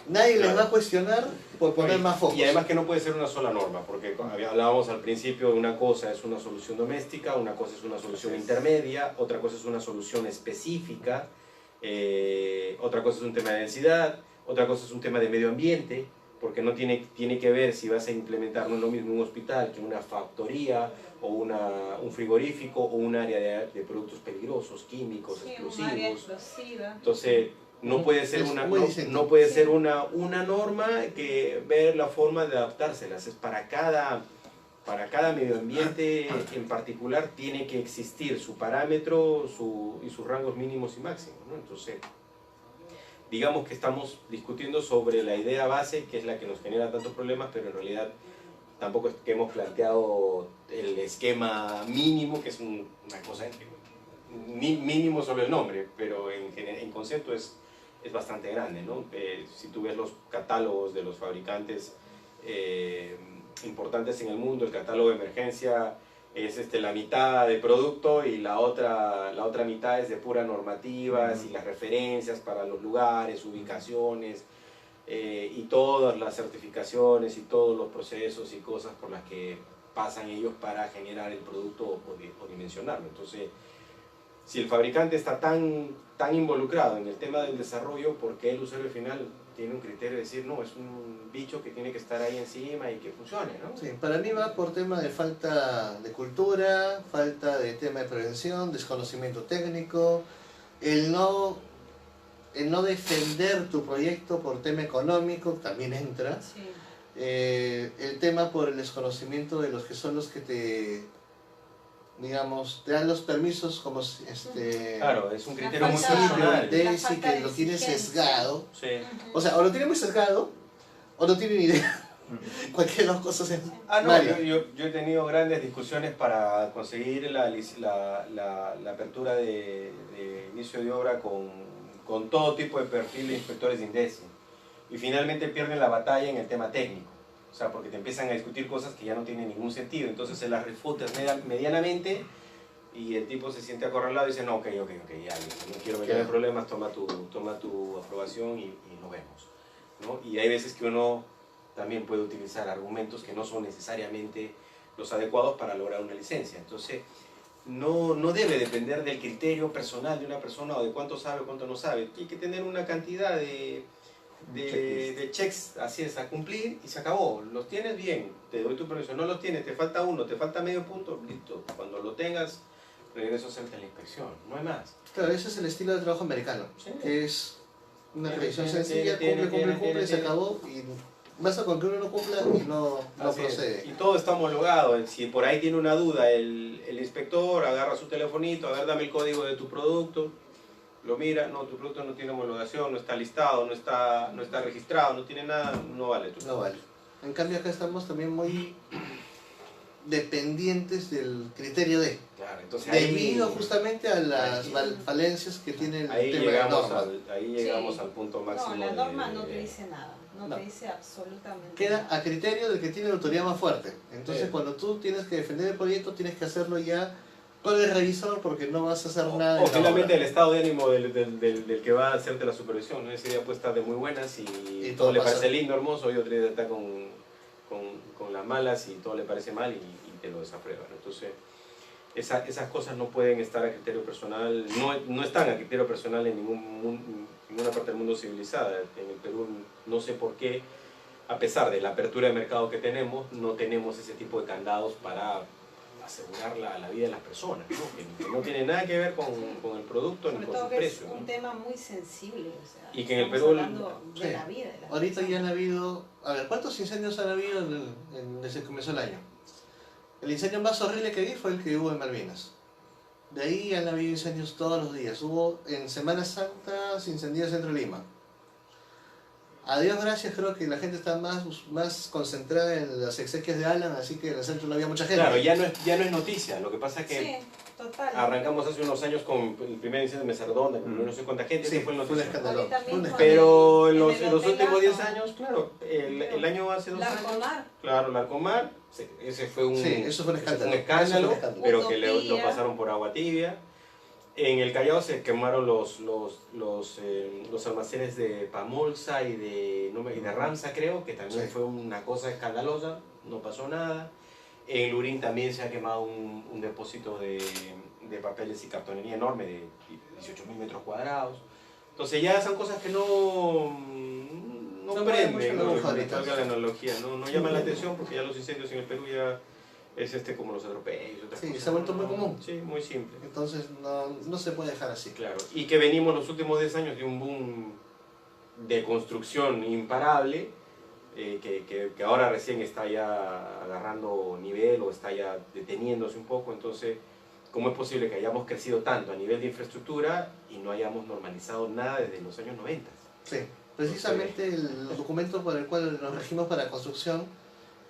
Nadie les va a cuestionar por poner más focos. Y además que no puede ser una sola norma, porque hablábamos al principio de una cosa es una solución doméstica, una cosa es una solución intermedia, otra cosa es una solución específica, otra cosa es un tema de densidad, otra cosa es un tema de medio ambiente, porque no tiene que ver si vas a implementar, no es lo mismo un hospital que una factoría o un frigorífico o un área de productos peligrosos, químicos, explosivos. Un área explosiva. Entonces, no puede ser una norma que ver la forma de adaptárselas. Es para cada medio ambiente en particular tiene que existir su parámetro y sus rangos mínimos y máximos, ¿no? Entonces, digamos que estamos discutiendo sobre la idea base, que es la que nos genera tantos problemas, pero en realidad tampoco es que hemos planteado el esquema mínimo, que es una cosa mínimo solo el nombre, pero en concepto es bastante grande, ¿no? Si tú ves los catálogos de los fabricantes importantes en el mundo, el catálogo de emergencia es la mitad de producto y la otra mitad es de pura normativas y las referencias para los lugares, ubicaciones y todas las certificaciones y todos los procesos y cosas por las que pasan ellos para generar el producto o dimensionarlo. Entonces, si el fabricante está tan involucrado en el tema del desarrollo, ¿por qué el usuario final tiene un criterio de decir, no, es un bicho que tiene que estar ahí encima y que funcione, ¿no? Sí, para mí va por tema de falta de cultura, falta de tema de prevención, desconocimiento técnico, el no defender tu proyecto por tema económico también entra. Sí. El tema por el desconocimiento de los que son los que te dan los permisos como Claro, es un criterio muy falta- personal. Daisy, que lo tiene exigencia. sesgado. Sí. O sea, o lo tiene muy sesgado, o no tiene ni idea. Cualquiera de las cosas es No, válido. yo he tenido grandes discusiones para conseguir la apertura de inicio de obra con todo tipo de perfil de inspectores de INDECI. Y finalmente pierden la batalla en el tema técnico. O sea, porque te empiezan a discutir cosas que ya no tienen ningún sentido. Entonces se las refutas medianamente y el tipo se siente acorralado y dice, no, ok, ya, no quiero meter en problemas, toma tu aprobación y nos vemos, ¿no? Y hay veces que uno también puede utilizar argumentos que no son necesariamente los adecuados para lograr una licencia. Entonces, no debe depender del criterio personal de una persona o de cuánto sabe o cuánto no sabe. Hay que tener una cantidad de checks así es, a cumplir y se acabó. Los tienes, bien, te doy tu permiso. No los tienes, te falta uno, te falta medio punto, listo. Cuando lo tengas, regreso a hacerte la inspección. No hay más. Claro, ese es el estilo de trabajo americano, Sí. que es una Tiene, revisión tiene, sencilla, tiene, cumple, se acabó, y basta con que uno no cumpla y no Así es. procede. Y todo está homologado. Si por ahí tiene una duda el inspector, agarra su telefonito, a ver, dame el código de tu producto, lo mira, no, tu producto no tiene homologación, no está listado, no está registrado, no tiene nada, no vale tu No vale. En cambio acá estamos también muy dependientes del criterio de, Claro, entonces debido justamente a las ahí- falencias que tiene el ahí tema de la norma. llegamos Sí. al punto No, máximo. la norma de- no te dice nada, no No. te dice absolutamente Queda nada. a criterio del que tiene la autoridad más fuerte. Entonces Sí. cuando tú tienes que defender el proyecto tienes que hacerlo ya con el revisor porque no vas a hacer nada. O en la finalmente obra. el estado de ánimo del que va a hacerte la supervisión, ¿no? Ese día puede estar de muy buenas y todo todo le pasa. parece lindo, hermoso, y otro día está con las malas y todo le parece mal y te lo desaprueba, ¿no? Entonces, esas cosas no pueden estar a criterio personal, no están a criterio personal en ninguna parte del mundo civilizada. En el Perú no sé por qué, a pesar de la apertura de mercado que tenemos, no tenemos ese tipo de candados para asegurar la vida de las personas, ¿no? Que no tiene nada que ver con el producto ni Sobre con todo su que es precio, un ¿no? tema muy sensible, o sea, Y que en el estamos Perú- hablando de Sí. la vida de las Ahorita ya personas. han habido, a ver, ¿cuántos incendios han habido desde que comenzó el año? El incendio más horrible que vi fue el que hubo en Malvinas. De ahí han habido incendios todos los días. Hubo en Semana Santa se incendió el centro de Lima. A Dios gracias, creo que la gente está más concentrada en las exequias de Alan, así que en el centro no había mucha gente. Claro, ya no es noticia, lo que pasa es que Sí, total. arrancamos hace unos años con el primer incendio de Mesa Redonda, que murió no sé cuánta gente, Sí, ese fue el fue un noticia. escándalo. Ahorita Fue un mismo escándalo. Pero en En los el últimos hotel 10 Lazo. años, claro, el año hace 2 años, Larcomar, claro, Larcomar, ese fue un, Sí, eso fue un escándalo. ese fue un escándalo, Eso fue un escándalo. pero que lo Utopía. pasaron por agua tibia. En el Callao se quemaron los almacenes de Pamolsa y de Ramsa, creo, que también Sí. fue una cosa escandalosa, no pasó nada. En Lurín también se ha quemado un depósito de papeles y cartonería enorme de 18.000 metros cuadrados. Entonces ya son cosas que no mueven prenden, mucho ¿no? la aguja ahorita. Valga la analogía, no llaman la atención porque ya los incendios en el Perú ya es como los atropellos. Otras Sí, cosas. se ha vuelto muy común. Sí, muy simple. Entonces no se puede dejar así. Claro, y que venimos los últimos 10 años de un boom de construcción imparable, que ahora recién está ya agarrando nivel o está ya deteniéndose un poco. Entonces, ¿cómo es posible que hayamos crecido tanto a nivel de infraestructura y no hayamos normalizado nada desde los años 90? Sí, precisamente el documento por el cual nos regimos para construcción,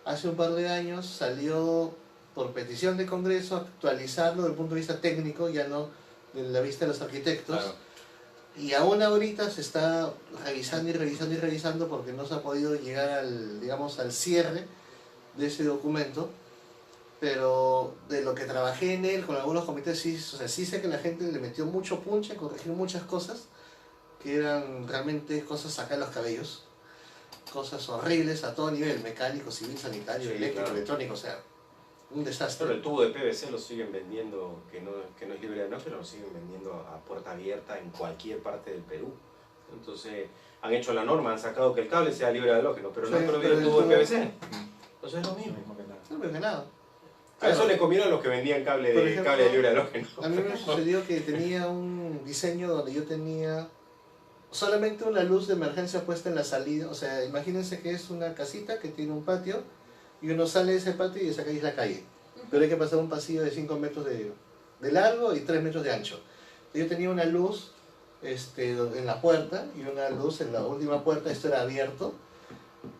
hace un par de años salió por petición de Congreso actualizarlo desde el punto de vista técnico, ya no de la vista de los arquitectos. Claro. Y aún ahorita se está revisando y revisando y revisando porque no se ha podido llegar al, digamos, al cierre de ese documento. Pero de lo que trabajé en él con algunos comités, sí, o sea, sí sé que la gente le metió mucho punche a corregir muchas cosas que eran realmente cosas sacar los cabellos, cosas horribles a todo nivel, mecánico, civil, sanitario, Sí, eléctrico, claro. electrónico, o sea, un desastre. Pero el tubo de PVC lo siguen vendiendo, que no es libre de no, pero lo siguen vendiendo a puerta abierta en cualquier parte del Perú. Entonces, han hecho la norma, han sacado que el cable sea libre de halógeno, pero no Sí, han prohibido pero el el tubo de tubo- PVC. Entonces es lo Lo mismo. mismo que nada. No me nada. A eso le conviene a los que vendían cable Por de, ejemplo, cable de libre de halógeno. A mí me sucedió que tenía un diseño donde yo tenía solamente una luz de emergencia puesta en la salida. O sea, imagínense que es una casita que tiene un patio y uno sale de ese patio y esa calle es la calle. Pero hay que pasar un pasillo de 5 metros de largo y 3 metros de ancho. Yo tenía una luz en la puerta y una luz en la última puerta, esto era abierto.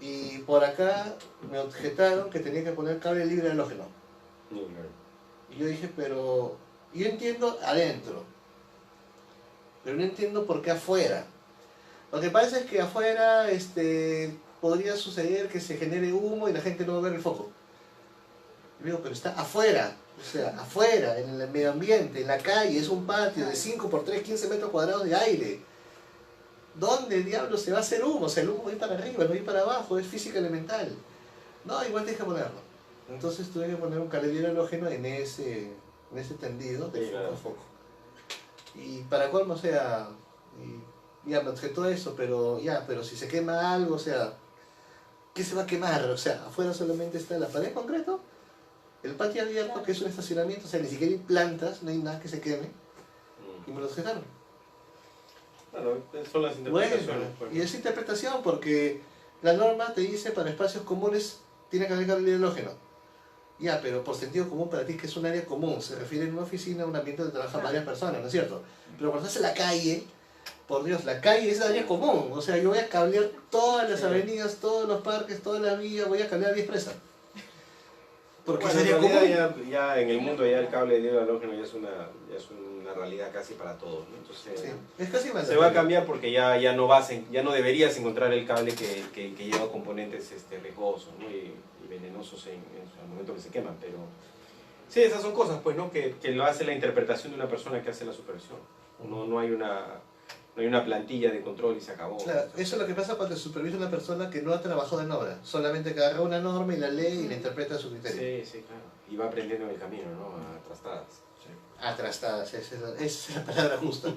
Y por acá me objetaron que tenía que poner cable libre de halógeno. Y yo dije, pero yo entiendo adentro, pero no entiendo por qué afuera. Lo que pasa es que afuera podría suceder que se genere humo y la gente no va a ver el foco. Y digo, pero está afuera, o sea, afuera, en el medio ambiente, en la calle, es un patio de 5 por 3, 15 metros cuadrados de aire. ¿Dónde diablo se va a hacer humo? O sea, el humo va a ir para arriba, no va a ir para abajo, es física elemental. No, igual tienes que ponerlo. Entonces tuve que poner un cable halógeno en ese tendido de Sí, foco claro. a foco. Y para colmo, o sea, ya me objetó eso, pero si se quema algo, o sea, ¿qué se va a quemar? O sea, afuera solamente está la pared en concreto, el patio abierto, que es un estacionamiento, o sea, ni siquiera hay plantas, no hay nada que se queme, y me lo objetaron. Claro, son las Bueno, interpretaciones. pues. y es interpretación porque la norma te dice para espacios comunes tiene que haber cable halógeno. Ya, pero por sentido común para ti que es un área común, se refiere a una oficina, a un ambiente donde trabajan varias personas, ¿no es cierto? Pero cuando estás en la calle, por Dios, la calle es área común, o sea, yo voy a cablear todas las avenidas, todos los parques, todas las vías, voy a cablear 10 presas. Porque Bueno, es en área común. realidad ya en el mundo ya el cable de libre de halógeno ya es una realidad casi para todos, ¿no? Entonces, Sí, es casi se va a cambiar porque ya no deberías encontrar el cable que lleva componentes riesgosos, ¿no? y venenosos al momento que se queman, pero sí, esas son cosas pues, ¿no? que lo hace la interpretación de una persona que hace la supervisión. No hay una plantilla de control y se acabó. Claro, eso es lo que pasa cuando supervisa una persona que no ha trabajado en obra, solamente que agarra una norma y la lee y la interpreta a su criterio. Sí, claro. Y va aprendiendo en el camino, ¿no? A trastadas. Atrastadas, esa es la palabra justa,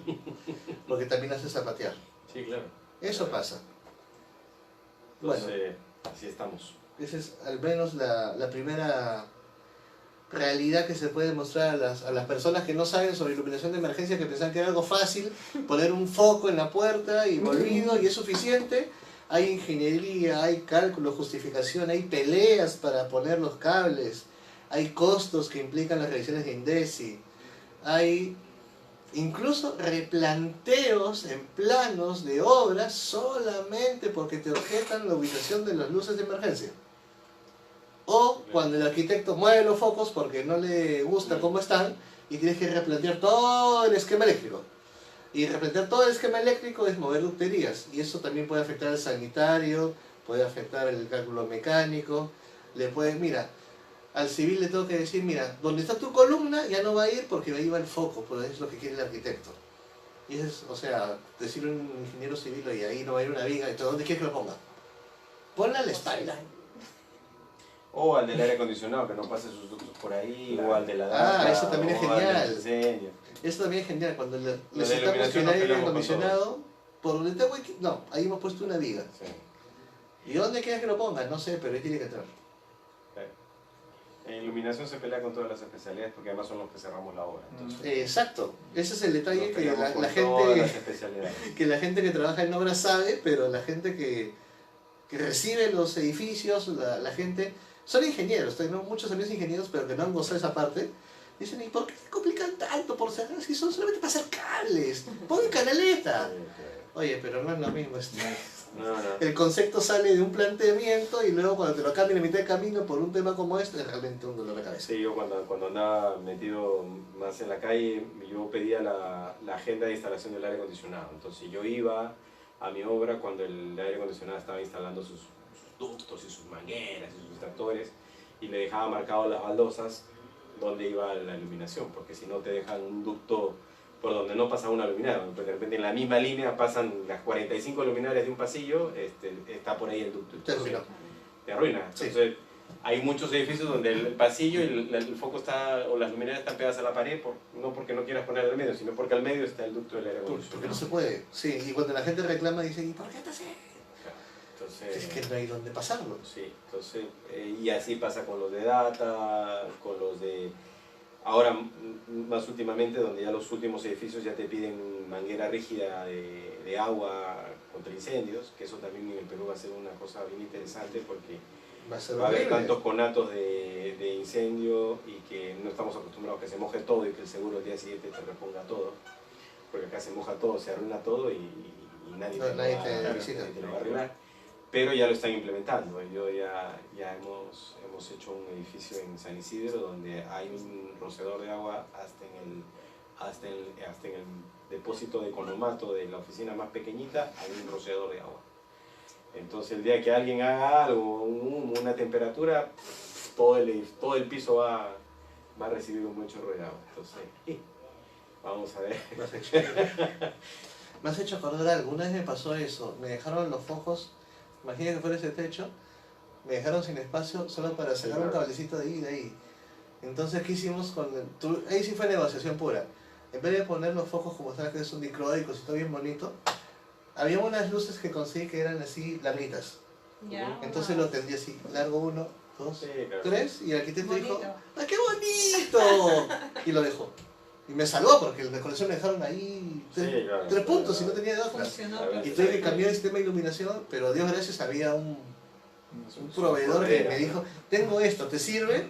porque también hace zapatear. Sí, claro. Eso pasa. Bueno, Entonces, así estamos. esa es al menos la primera realidad que se puede mostrar a las personas que no saben sobre iluminación de emergencia, que pensan que era algo fácil, poner un foco en la puerta y olvido y es suficiente. Hay ingeniería, hay cálculo, justificación, hay peleas para poner los cables, hay costos que implican las revisiones de INDECI, hay incluso replanteos en planos de obras solamente porque te objetan la ubicación de las luces de emergencia. O cuando el arquitecto mueve los focos porque no le gusta cómo están y tienes que replantear todo el esquema eléctrico. Y replantear todo el esquema eléctrico es mover ducterías. Y eso también puede afectar al sanitario, puede afectar el cálculo mecánico. Mira, al civil le tengo que decir, mira, donde está tu columna ya no va a ir porque ahí va el foco, pero es lo que quiere el arquitecto. Y eso es, o sea, decirle a un ingeniero civil, oye, ahí no va a ir una viga, entonces ¿dónde quieres que lo ponga? Ponla a la espalda. O al del aire acondicionado, que no pase sus ductos por ahí, Claro. o al de la data, Eso también es o al del genial. diseño. Eso también es genial, cuando de necesitamos que iluminación el nos aire peleamos con acondicionado, por donde tengo que... No, ahí hemos puesto una viga. Sí. ¿Y dónde quieres que lo ponga? No sé, pero ahí tiene que entrar. Claro. En iluminación se pelea con todas las especialidades porque además son los que cerramos la obra. Entonces, Exacto, ese es el detalle nos que peleamos con la todas las gente... especialidades. que la gente que trabaja en obra sabe, pero la gente que recibe los edificios, la gente... Son ingenieros, tengo muchos amigos ingenieros, pero que no han gozado esa parte. Dicen, ¿y por qué se complican tanto por cerrar si son solamente para hacer cables? Pongan canaleta. Oye, pero no es lo mismo. No. El concepto sale de un planteamiento y luego cuando te lo cambian a mitad de camino por un tema como este, es realmente un dolor de cabeza. Sí, yo cuando andaba metido más en la calle, yo pedía la agenda de instalación del aire acondicionado. Entonces yo iba a mi obra cuando el aire acondicionado estaba instalando sus ductos y sus mangueras y sus extractores, y le dejaba marcado las baldosas donde iba la iluminación, porque si no te dejan un ducto por donde no pasa una luminaria. De repente en la misma línea pasan las 45 luminarias de un pasillo, está por ahí el ducto. Te arruina. Entonces, hay muchos edificios donde el pasillo y el foco está, o las luminarias están pegadas a la pared, no porque no quieras poner al medio, sino porque al medio está el ducto del aire acondicionado. Porque no se puede. Sí, y cuando la gente reclama dice, ¿y por qué te hace? Entonces, Es que no hay dónde pasarlo. Sí, entonces, y así pasa con los de data, con los de... Ahora, más últimamente, donde ya los últimos edificios ya te piden manguera rígida de agua contra incendios, que eso también en el Perú va a ser una cosa bien interesante porque va a haber tantos conatos de incendio y que no estamos acostumbrados a que se moje todo y que el seguro el día siguiente te reponga todo, porque acá se moja todo, se arruina todo y nadie te lo va a arreglar. Pero ya lo están implementando. Ya hemos hecho un edificio en San Isidro donde hay un rociador de agua hasta en el depósito de economato de la oficina más pequeñita, hay un rociador de agua. Entonces el día que alguien haga algo, una temperatura, todo el piso va a recibir un buen chorro de agua. Entonces, vamos a ver. Me has hecho acordar, alguna vez me pasó eso, me dejaron los focos. Imagina que fuera ese techo, me dejaron sin espacio solo para sacar un cablecito de ahí y de ahí. Entonces, ¿qué hicimos con ahí sí fue negociación pura. En vez de poner los focos como están, que son dicroicos y todo bien bonito, había unas luces que conseguí que eran así larguitas. Ya. Entonces lo tendí así, largo 1, 2, Sí, claro. 3, y el arquitecto dijo, Bonito. ¡ah, qué bonito! Y lo dejó. Y me salvó porque la colección me dejaron ahí claro. 3 puntos y no tenía de otra. Funcionó. Y tuve que cambiar el sistema de iluminación, pero Dios gracias había un proveedor que me dijo, tengo esto, ¿te sirve?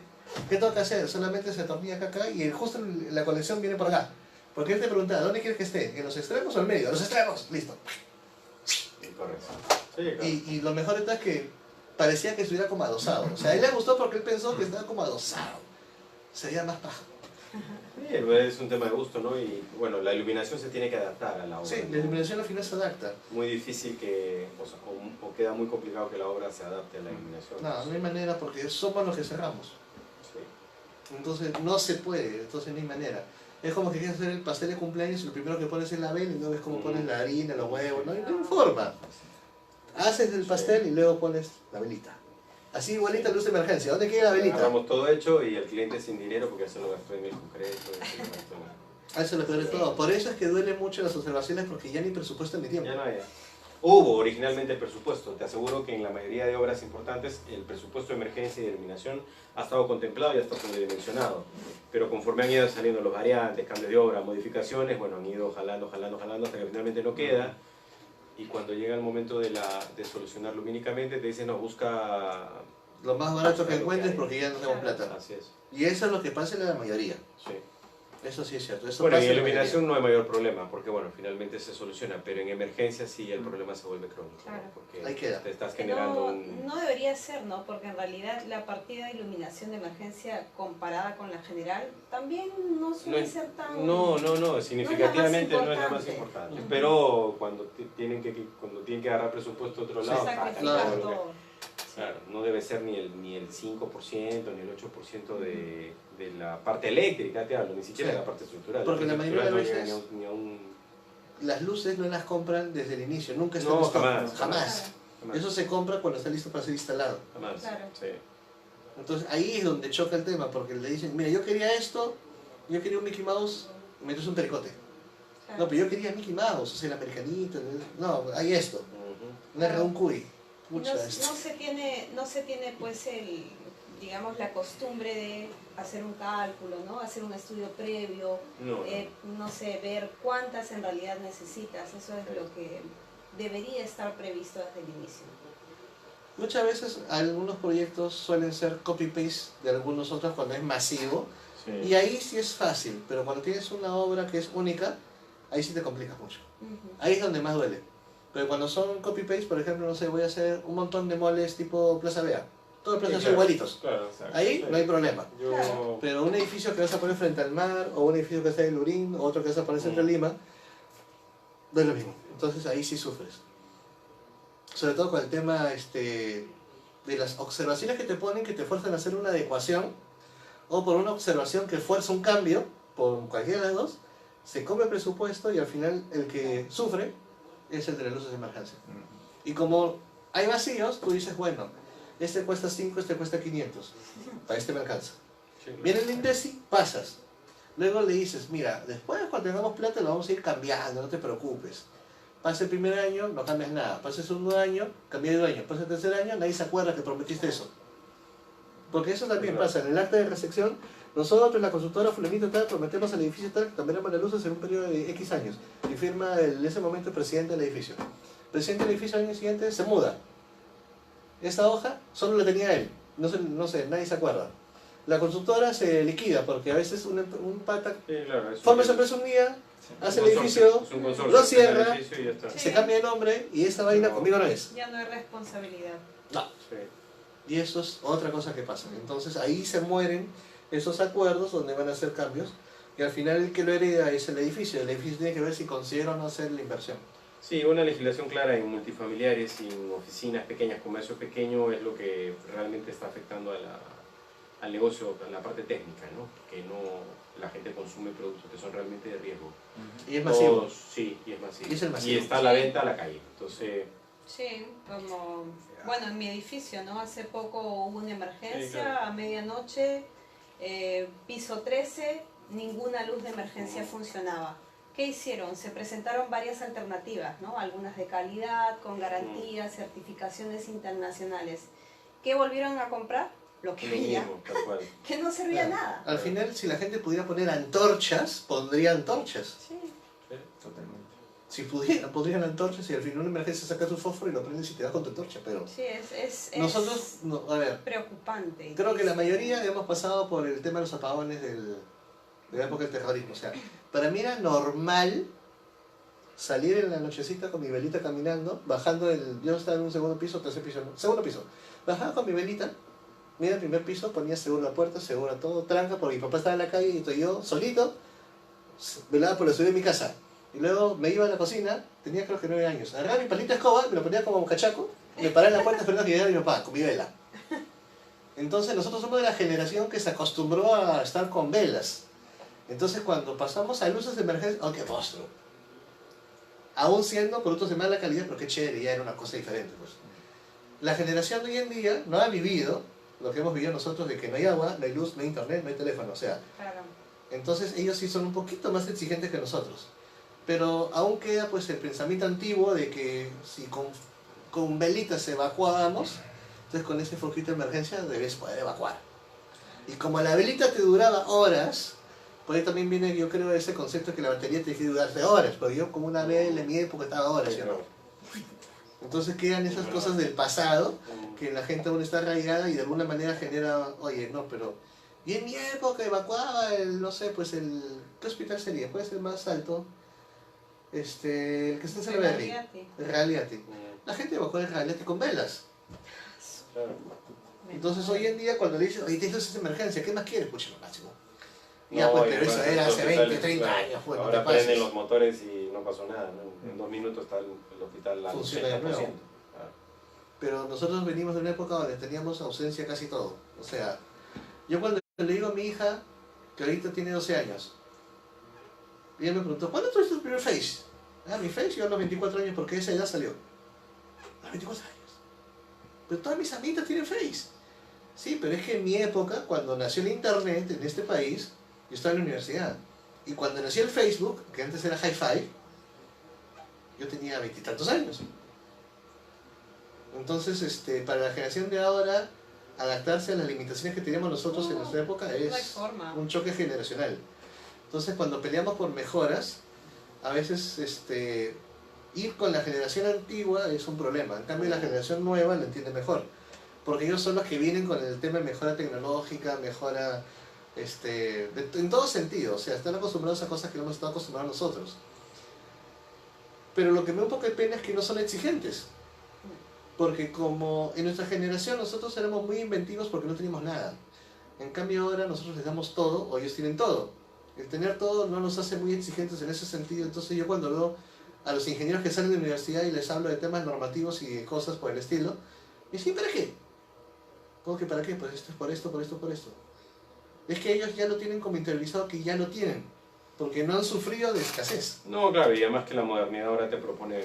¿Qué tengo que hacer? Solamente se atornilla acá y justo la conexión viene por acá. Porque él te preguntaba, ¿dónde quieres que esté? ¿En los extremos o en medio? ¡En los extremos! Listo. Correcto. Sí, claro. Y lo mejor de todo es que parecía que estuviera como adosado. O sea, a él le gustó porque él pensó que estaba como adosado. Sería más paja. Sí, es un tema de gusto, ¿no? Y bueno, la iluminación se tiene que adaptar a la obra. Sí, la iluminación al final se adapta. Muy difícil que, o queda muy complicado que la obra se adapte a la iluminación. No, no hay manera porque somos los que cerramos. Sí. Entonces no se puede, entonces no hay manera. Es como que quieres hacer el pastel de cumpleaños y lo primero que pones es la vela y luego ves cómo pones la harina, los huevos, no hay forma. Haces el pastel y luego pones la velita. Así igualita luz de emergencia. ¿Dónde queda la velita? Agarramos todo hecho y el cliente sin dinero porque ya se lo gastó en el concreto. Eso es lo peor de todo. Por eso es que duele mucho las observaciones porque ya ni presupuesto ni tiempo. Ya no hay. Hubo originalmente el presupuesto. Te aseguro que en la mayoría de obras importantes el presupuesto de emergencia y de iluminación ha estado contemplado y ha estado sobredimensionado. Pero conforme han ido saliendo los variantes, cambios de obra, modificaciones, bueno, han ido jalando hasta que finalmente no queda. Y cuando llega el momento de solucionar lumínicamente, te dicen, no, busca Lo más barato que encuentres porque ya no tengo plata. Así es. Y eso es lo que pasa en la mayoría. Sí. Eso sí es cierto. Eso Bueno, pasa en la iluminación no hay mayor problema, porque bueno, finalmente se soluciona, pero en emergencia sí el problema se vuelve crónico, ¿no? Claro. Porque Ahí queda. te estás Que generando no, un... no debería ser, ¿no? Porque en realidad la partida de iluminación de emergencia comparada con la general también no suele ser tan... No, significativamente no es la más importante. importante. Ujú. Pero cuando tienen que agarrar presupuesto de otro lado, Sacrificar claro. todo. claro, no debe ser ni el 5% ni el 8% de la parte eléctrica, te hablo, ni siquiera Sí. de la parte estructural. Porque la parte mayoría de estructural veces- no llega ni a un... Las luces no las compran desde el inicio, nunca están No, en stock. jamás. Jamás. Eso se compra cuando está listo para ser instalado. Jamás. Claro. Sí. Entonces ahí es donde choca el tema, porque le dicen, mira, yo quería esto, yo quería un Mickey Mouse, me metes un pericote. Claro. No, pero yo quería Mickey Mouse, o sea, el americanito, no, hay esto, Ujú. un R, un cuy. No, Mucha no esto. se tiene pues digamos la costumbre de hacer un cálculo, ¿no? Hacer un estudio previo, No, no sé, ver cuántas en realidad necesitas. Eso es lo que debería estar previsto desde el inicio. Muchas veces algunos proyectos suelen ser copy-paste de algunos otros cuando es masivo, sí. y ahí sí es fácil, pero cuando tienes una obra que es única, ahí sí te complicas mucho. Ujú. Ahí es donde más duele. Pero cuando son copy-paste, por ejemplo, no sé, voy a hacer un montón de moles tipo Plaza Vea. Todos los plazas son igualitos. Claro, exacto. Ahí no hay problema. Yo... Pero un edificio que vas a poner frente al mar, o un edificio que está en Lurín, o otro que vas a poner centro de Lima, no es lo mismo. Entonces ahí sí sufres. Sobre todo con el tema de las observaciones que te ponen, que te fuerzan a hacer una adecuación, o por una observación que fuerza un cambio, por cualquiera de las dos, se come el presupuesto y al final el que sufre es el de las luces de emergencia. Y como hay vacíos, tú dices, bueno, este cuesta 5, este cuesta 500, para este me alcanza. Viene el INDECI, pasas. Luego le dices, mira, después cuando tengamos plata lo vamos a ir cambiando, no te preocupes. Pasa el primer año, no cambias nada. Pasa el segundo año, cambia de dueño. Pasa el tercer año, nadie se acuerda que prometiste eso. Porque eso también pasa. En el acta de recepción, nosotros, en la consultora fulanito tal, prometemos al edificio tal que cambiaremos las luces en un periodo de X años. Y firma en ese momento el presidente del edificio. El presidente del edificio al año siguiente se muda. Esa hoja solo la tenía él. No sé, nadie se acuerda. La consultora se liquida porque a veces un pata forma esa empresa un día, hace el edificio, lo cierra, se cambia de nombre y esa vaina conmigo no es. Ya no hay responsabilidad. No. Y eso es otra cosa que pasa. Entonces ahí se mueren esos acuerdos donde van a hacer cambios y al final el que lo hereda es el edificio. El edificio tiene que ver si considera o no hacer la inversión. Sí, una legislación clara en multifamiliares y en oficinas pequeñas, comercio pequeño, es lo que realmente está afectando al negocio, a la parte técnica, ¿no? Que no la gente consume productos que son realmente de riesgo. Y es masivo. Todos, sí, y es masivo. Y es el masivo. Y está a la venta a la calle. Entonces, Sí, como, bueno, en mi edificio, ¿no? Hace poco hubo una emergencia, Sí, claro. a medianoche, piso 13, ninguna luz de emergencia funcionaba. ¿Qué hicieron? Se presentaron varias alternativas, ¿no? Algunas de calidad, con garantías, certificaciones internacionales. ¿Qué volvieron a comprar? Lo que lo veía, mismo, tal cual. que no servía Claro. nada. Al final, si la gente pudiera poner antorchas, pondría antorchas. Sí. Totalmente. Si pudieran, pondrían antorchas y al final una emergencia saca tu fósforo y lo prendes y te das con tu antorcha. Pero Sí, es nosotros, no, a ver, preocupante. creo que la mayoría hemos pasado por el tema de los apagones de la época del terrorismo. O sea, para mí era normal salir en la nochecita con mi velita caminando, bajando yo estaba en un segundo piso, tercer piso, no, segundo piso. Bajaba con mi velita, mira el primer piso, ponía seguro la puerta, seguro todo, tranca, porque mi papá estaba en la calle y estoy yo solito, velaba por la seguridad de mi casa. Y luego me iba a la cocina, tenía creo que 9 años, agarraba mi palita de escoba, me lo ponía como un cachaco, me paraba en la puerta esperando que llegara mi papá, con mi vela. Entonces nosotros somos de la generación que se acostumbró a estar con velas. Entonces cuando pasamos a luces de emergencia, ¡oh, qué monstruo! Aún siendo productos de mala calidad, pero qué chévere, ya era una cosa diferente. Pues. La generación de hoy en día no ha vivido lo que hemos vivido nosotros de que no hay agua, no hay luz, no hay internet, no hay teléfono. O sea, Claro. entonces ellos sí son un poquito más exigentes que nosotros. Pero aún queda pues el pensamiento antiguo de que si con velitas evacuábamos, entonces con ese foquito de emergencia debes poder evacuar. Y como la velita te duraba horas, por ahí también viene, yo creo, ese concepto que la batería te tiene que durarte horas, porque yo como una vela en mi época estaba horas, ¿sí o no? Entonces quedan esas cosas del pasado, que la gente aún está arraigada y de alguna manera genera, oye, no, pero... Y en mi época evacuaba no sé, pues ¿qué hospital sería? Puede ser más alto. El que está en Salaberry. El Realiati. La gente evacúa el Realiati con velas. Claro. Entonces hoy en día cuando le dices, oye, tienes esa emergencia, ¿qué más quieres? Pucha, lo máximo. No, Ya, pues, y pero eso aparte, era los hace 20, hospitales, 30 claro, años, pues, no ahora te pases. prenden los motores y no pasó nada, ¿no? En 2 minutos está el hospital al Funciona de 80%. nuevo. Claro. Pero nosotros venimos de una época donde teníamos ausencia casi todo. O sea, yo cuando le digo a mi hija, que ahorita tiene 12 años, y ella me preguntó, ¿cuándo tuviste tu primer Face? Ah, mi Face yo a los 24 años, porque esa edad salió. A los 24 años. Pero todas mis amigas tienen Face. Sí, pero es que en mi época, cuando nació el Internet en este país, yo estaba en la universidad. Y cuando nació el Facebook, que antes era Hi-Fi, yo tenía 20 y tantos años. Entonces, para la generación de ahora, adaptarse a las limitaciones que teníamos nosotros en nuestra época no hay es forma. un choque generacional. Entonces, cuando peleamos por mejoras, a veces ir con la generación antigua es un problema. En cambio, la generación nueva lo entiende mejor. Porque ellos son los que vienen con el tema de mejora tecnológica, mejora en todo sentido. O sea, están acostumbrados a cosas que no hemos estado acostumbrados nosotros. Pero lo que me da un poco de pena es que no son exigentes. Porque como en nuestra generación nosotros éramos muy inventivos porque no teníamos nada. En cambio ahora nosotros les damos todo o ellos tienen todo. El tener todo no nos hace muy exigentes en ese sentido. Entonces yo cuando veo a los ingenieros que salen de la universidad y les hablo de temas normativos y de cosas por el estilo, me dicen, ¿para qué? ¿Cómo que para qué? Pues esto es por esto, por esto, por esto. Es que ellos ya lo tienen como interiorizado que ya lo tienen. Porque no han sufrido de escasez. No, claro, y además que la modernidad ahora te propone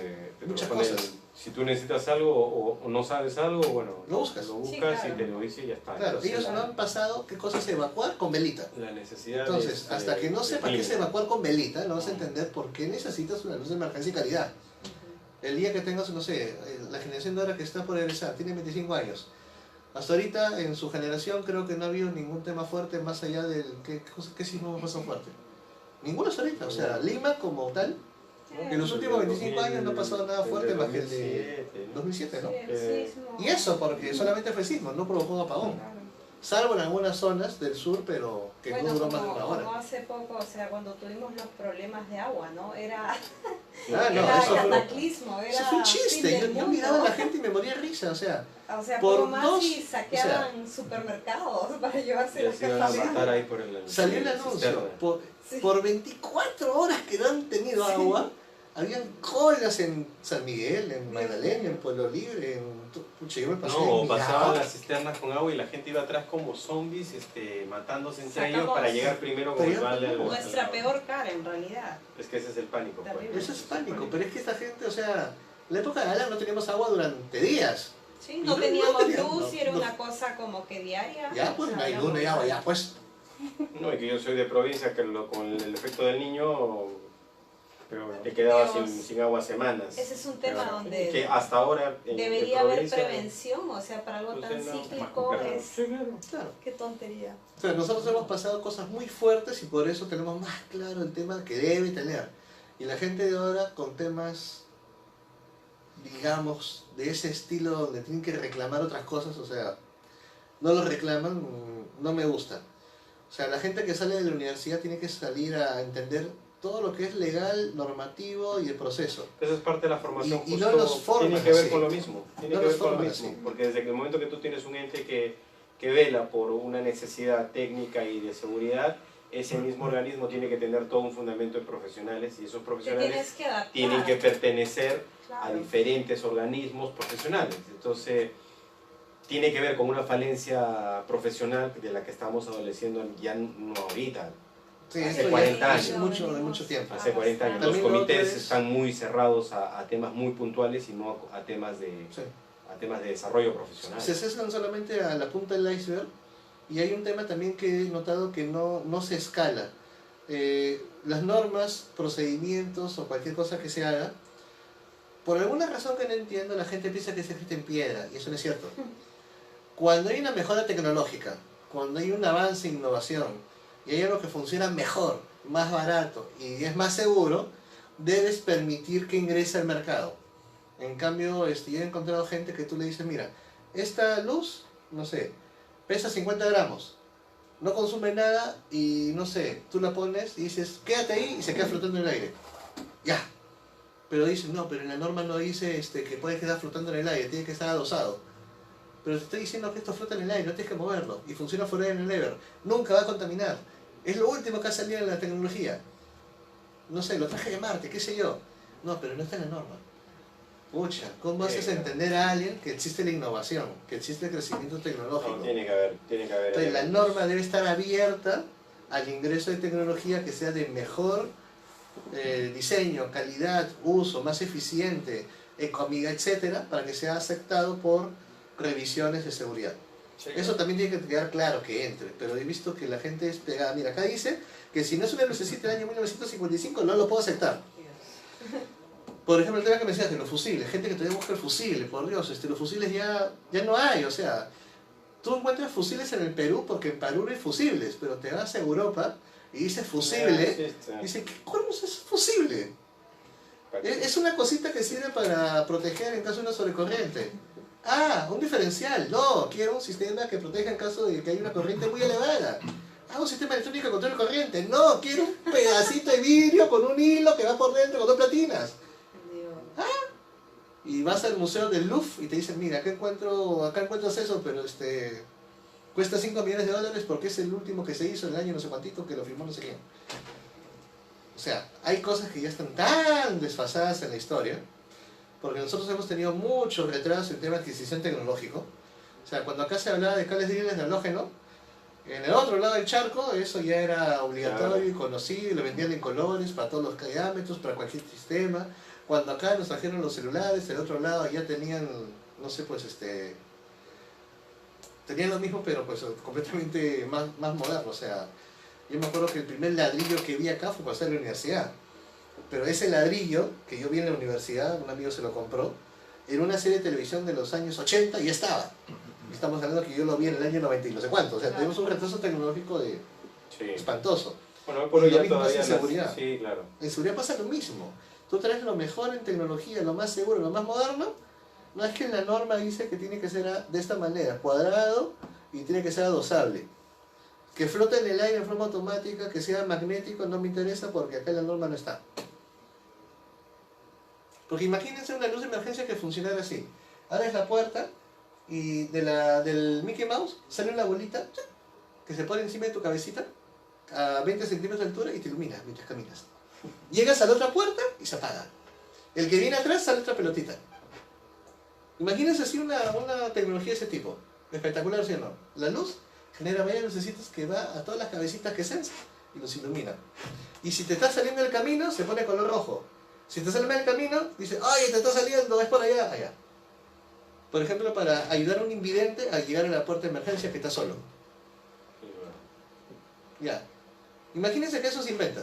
Muchas cosas. Si tú necesitas algo o no sabes algo, bueno, Lo buscas. Sí, claro. y te lo dice y ya está. Claro, Entonces, ellos no han pasado qué cosa es evacuar con velita. la necesidad Entonces, hasta que no sepas qué es declina. evacuar con velita, no vas a entender por qué necesitas una luz de emergencia y calidad. El día que tengas, no sé, la generación de ahora que está por egresar, tiene 25 años. Hasta ahorita, en su generación, creo que no ha habido ningún tema fuerte más allá del... ¿Qué sismo pasó fuerte? Ninguno hasta ahorita. O sea, Lima como tal, en los últimos 25 años no ha pasado nada fuerte más que el de 2007, ¿no? Sí, el sismo. Y eso porque solamente fue sismo, no provocó apagón. Claro. Salvo en algunas zonas del sur, pero que no Bueno, duró más de una como hora. hace poco, o sea, cuando tuvimos los problemas de agua, ¿no? Era, Ah, no, era eso fue, cataclismo, era eso fue un fin chiste. del Yo mundo. miraba a la gente y me moría de risa, o sea, O sea, por poco más dos- y saqueaban supermercados para llevarse Ya las se iban a cajas. matar ahí por el salió el la anuncio. cisterna. Sí. Por 24 horas que no han tenido agua, habían colas en San Miguel, en Magdalena, en Pueblo Libre, pucha, yo me pasé No, en pasaban Miraflores. las cisternas con agua y la gente iba atrás como zombies, matándose entre ellos Sacamos- para llegar primero con Pero el balde al Nuestra al- peor cara, en realidad. Es que ese es el pánico. pues. Terrible. Eso es pánico, pero es que esta gente, o sea, en la época de Alan no teníamos agua durante días. Sí, Y no no teníamos teníamos, luz y era no. una cosa como que diaria. Ya, pues, O sea, no hay luna y agua, ya, pues. No, y que yo soy de provincia, que con el efecto del niño te quedabas Dios. sin agua semanas. Ese es un tema Pero donde que hasta ahora en debería haber provincia, prevención, o sea, para algo tan entonces, no, cíclico perdón. es... Sí, claro. Claro. Qué tontería. O sea, nosotros hemos pasado cosas muy fuertes y por eso tenemos más claro el tema que debe tener. Y la gente de ahora con temas, digamos, de ese estilo donde tienen que reclamar otras cosas, o sea, no lo reclaman, no me gusta. O sea, la gente que sale de la universidad tiene que salir a entender todo lo que es legal, normativo y el proceso. Eso es parte de la formación. Y no los forman tiene que ver así. con lo mismo. Tiene No que los ver con lo forman mismo. así. Porque desde el momento que tú tienes un ente que vela por una necesidad técnica y de seguridad, ese mismo organismo tiene que tener todo un fundamento de profesionales y esos Te profesionales tienes que adaptar. tienen que pertenecer a Claro. diferentes organismos profesionales. Entonces, tiene que ver con una falencia profesional de la que estamos adoleciendo ya no ahorita, Sí, Hace esto ya 40 hace años. mucho, de mucho tiempo. hace 40 años. Los También lo comités otro es- están muy cerrados a temas muy puntuales y no a temas de, Sí. a temas de desarrollo profesional. Se cesan solamente a la punta del iceberg y hay un tema también que he notado que no se escala. Las normas, procedimientos o cualquier cosa que se haga, por alguna razón que no entiendo, la gente piensa que se escrito en piedra y eso no es cierto. Cuando hay una mejora tecnológica, cuando hay un avance en innovación y hay algo que funciona mejor, más barato y es más seguro, debes permitir que ingrese al mercado. En cambio, yo he encontrado gente que tú le dices, mira, esta luz, no sé, pesa 50 gramos, no consume nada y no sé, tú la pones y dices, quédate ahí y se queda flotando en el aire. Ya. Pero dicen, no, pero en la norma no dice que puede quedar flotando en el aire, tiene que estar adosado. Pero te estoy diciendo que esto flota en el aire, no tienes que moverlo y funciona fuera en el ever. Nunca va a contaminar. Es lo último que ha salido en la tecnología. No sé, lo traje de Marte, qué sé yo. No, pero no está en la norma. Pucha, ¿cómo haces entender a alguien que existe la innovación, que existe el crecimiento tecnológico? No, tiene que haber. Entonces, la norma debe estar abierta al ingreso de tecnología que sea de mejor diseño, calidad, uso, más eficiente, ecoamiga, etcétera, para que sea aceptado por revisiones de seguridad. Sí, Eso también tiene que quedar claro que entre, pero he visto que la gente es pegada. Mira, acá dice que si no es una lucecita del año 1955 no lo puedo aceptar. Por ejemplo, el tema que me decías de los fusiles, gente que todavía busca el fusible, por Dios, los fusiles ya no hay, o sea, tú encuentras fusiles en el Perú porque en Perú no hay fusibles, pero te vas a Europa y dices fusible, y dices, ¿qué cornos es fusible? Es una cosita que sirve para proteger en caso de una sobrecorriente. Ah, un diferencial, no, quiero un sistema que proteja en caso de que haya una corriente muy elevada. Ah, un sistema electrónico que controle corriente, no, quiero un pedacito de vidrio con un hilo que va por dentro con dos platinas. Dios. Y vas al museo del Louvre y te dicen, mira, acá encuentras eso, pero cuesta $5 millones porque es el último que se hizo en el año no sé cuántito, que lo firmó no sé quién. O sea, hay cosas que ya están tan desfasadas en la historia, porque nosotros hemos tenido muchos retrasos en tema de adquisición tecnológico. O sea, cuando acá se hablaba de cables de halógeno, en el otro lado del charco eso ya era obligatorio y conocido, y lo vendían en colores para todos los diámetros, para cualquier sistema. Cuando acá nos trajeron los celulares, del otro lado ya tenían, no sé, pues tenían lo mismo, pero pues completamente más moderno. O sea, yo me acuerdo que el primer ladrillo que vi acá fue para hacer la universidad. Pero ese ladrillo que yo vi en la universidad, un amigo se lo compró, en una serie de televisión de los años 80 y ya estaba. Y estamos hablando que yo lo vi en el año 90 y no sé cuánto. O sea, tenemos un retraso tecnológico espantoso. Bueno, por y lo ya mismo pasa todavía en seguridad. Sí, claro. En seguridad pasa lo mismo. Tú traes lo mejor en tecnología, lo más seguro, lo más moderno. No es que la norma dice que tiene que ser de esta manera, cuadrado y tiene que ser adosable. Que flote en el aire en forma automática, que sea magnético, no me interesa porque acá la norma no está. Porque imagínense una luz de emergencia que funcionara así. Abres la puerta y del Mickey Mouse sale una bolita que se pone encima de tu cabecita a 20 centímetros de altura y te ilumina mientras caminas. Llegas a la otra puerta y se apaga. El que viene atrás sale otra pelotita. Imagínense así una tecnología de ese tipo. Espectacular, ¿sí o no? La luz genera varias lucecitas que va a todas las cabecitas que sensa y los ilumina. Y si te estás saliendo del camino, se pone color rojo. Si te sale mal del camino, dice, ¡ay, te está saliendo! Es por allá, allá. Por ejemplo, para ayudar a un invidente a llegar a la puerta de emergencia que está solo. Ya. Imagínense que eso se inventa.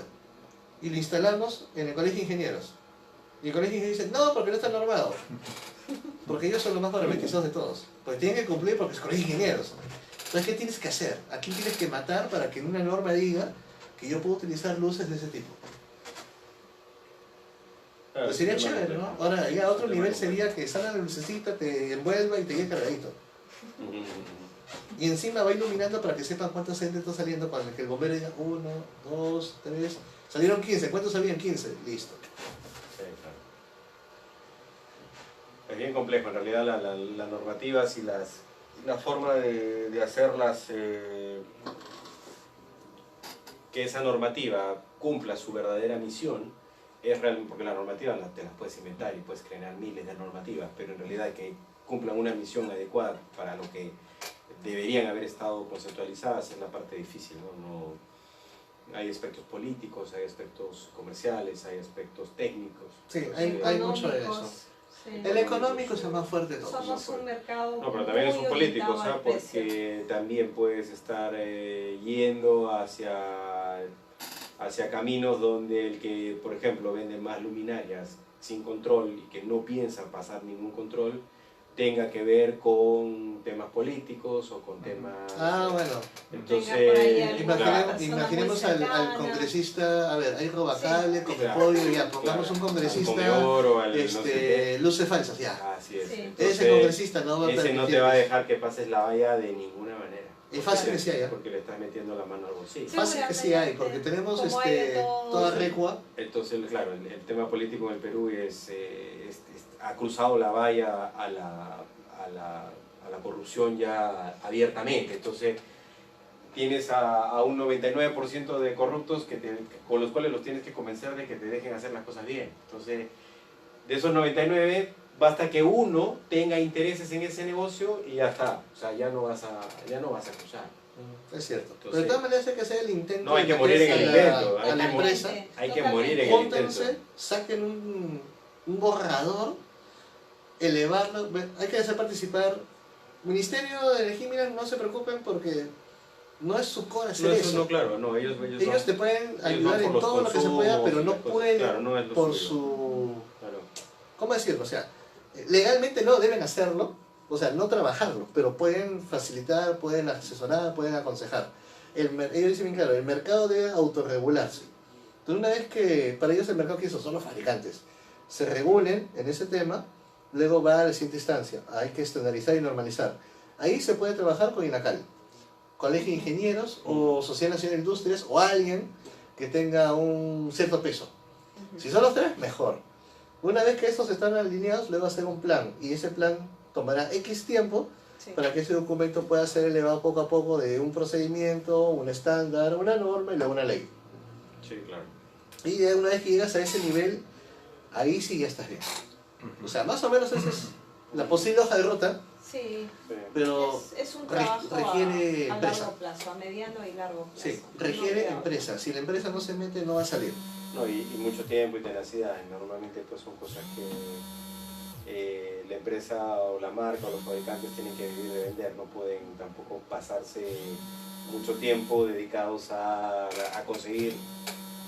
Y lo instalamos en el colegio de ingenieros. Y el colegio de ingenieros dice, no, porque no está normado. Porque ellos son los más parametrizados de todos. Porque tienen que cumplir porque es colegio de ingenieros. Entonces, ¿qué tienes que hacer? ¿A quién tienes que matar para que en una norma diga que yo puedo utilizar luces de ese tipo? Claro, Pues sería chévere, ¿no? Ahora, ya otro nivel sería que salga la lucecita, te envuelva y te llegue cargadito. Y encima va iluminando para que sepan cuánta gente está saliendo cuando el bombero diga 1, 2, 3. Salieron 15, ¿cuántos salían? 15, listo. Sí, claro. Es bien complejo, en realidad las normativas y la forma de hacerlas, que esa normativa cumpla su verdadera misión, es real, porque la normativa te las puedes inventar y puedes crear miles de normativas, pero en realidad que cumplan una misión adecuada para lo que deberían haber estado conceptualizadas es la parte difícil, ¿no? Hay aspectos políticos, hay aspectos comerciales, hay aspectos técnicos. Sí, hay mucho de eso. Sí. El económico es el más fuerte de todos. Somos un mercado No, pero también es un político, orientado al porque también puedes estar yendo hacia caminos donde el que, por ejemplo, vende más luminarias sin control y que no piensa pasar ningún control, tenga que ver con temas políticos o con temas... Bueno. Entonces, imaginemos al congresista, a ver, hay robacable, Comepodio, ya, pongamos un congresista, luces falsas, ya. Así es. Sí. Ese congresista no va a permitir. Ese no te va a dejar que pases la valla de ninguna manera. Es fácil que sí haya. Porque le estás metiendo la mano al bolsillo. Fácil que sí hay, porque tenemos toda recua. Entonces, claro, el tema político en el Perú ha cruzado la valla a la corrupción ya abiertamente. Entonces, tienes a un 99% de corruptos con los cuales los tienes que convencer de que te dejen hacer las cosas bien. Entonces, de esos 99, basta que uno tenga intereses en ese negocio y ya está. O sea, ya no vas a cruzar. Es cierto. Entonces, pero de todas maneras hay que hacer el intento. No hay que morir en el intento. A la empresa. Hay que morir en el intento. Júntense, saquen un borrador, elevarlo. Hay que hacer participar. Ministerio de Energía, mira, no se preocupen porque no es su core hacer eso. No, claro, no, ellos te pueden ayudar en todo lo que se pueda, pero no pueden claro, no es lo por suyo. su... Claro. ¿Cómo decirlo? O sea, legalmente no deben hacerlo, o sea, no trabajarlo, pero pueden facilitar, pueden asesorar, pueden aconsejar. Ellos dicen bien claro, el mercado debe autorregularse. Entonces, una vez que para ellos el mercado, que son los fabricantes, se regulen en ese tema, luego va a la siguiente instancia. Hay que estandarizar y normalizar. Ahí se puede trabajar con INACAL, Colegio de Ingenieros o Sociedad Nacional de Industrias o alguien que tenga un cierto peso. Si son los tres, mejor. Una vez que estos están alineados, luego hacer un plan, y ese plan tomará X tiempo Sí. para que ese documento pueda ser elevado poco a poco de un procedimiento, un estándar, una norma y luego una ley. Sí, claro. Y ya una vez que llegas a ese nivel, ahí sí ya estás bien. O sea, más o menos esa es la posible hoja de ruta, Sí, Sí. pero es un trabajo requiere a empresa. largo plazo, a mediano y largo plazo. Sí, requiere No, empresa. Si la empresa no se mete, no va a salir. No, y mucho tiempo y tenacidad. Normalmente pues son cosas que la empresa o la marca o los fabricantes tienen que vivir de vender. No pueden tampoco pasarse mucho tiempo dedicados a conseguir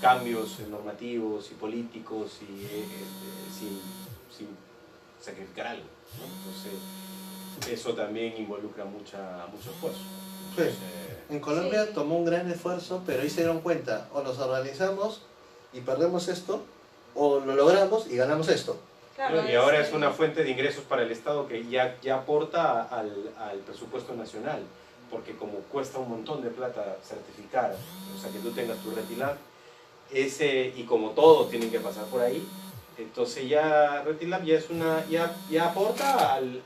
cambios normativos y políticos y sin sacrificar algo, ¿no? Entonces eso también involucra mucho esfuerzo. Sí. Entonces, En Colombia Sí. tomó un gran esfuerzo, pero ahí se dieron cuenta, o nos organizamos y perdemos esto, o lo logramos y ganamos esto. claro, y ahora es una fuente de ingresos para el Estado que ya aporta al presupuesto nacional, porque como cuesta un montón de plata certificar, o sea, que tú tengas tu Retilab, y como todos tienen que pasar por ahí, entonces ya Retilab ya aporta al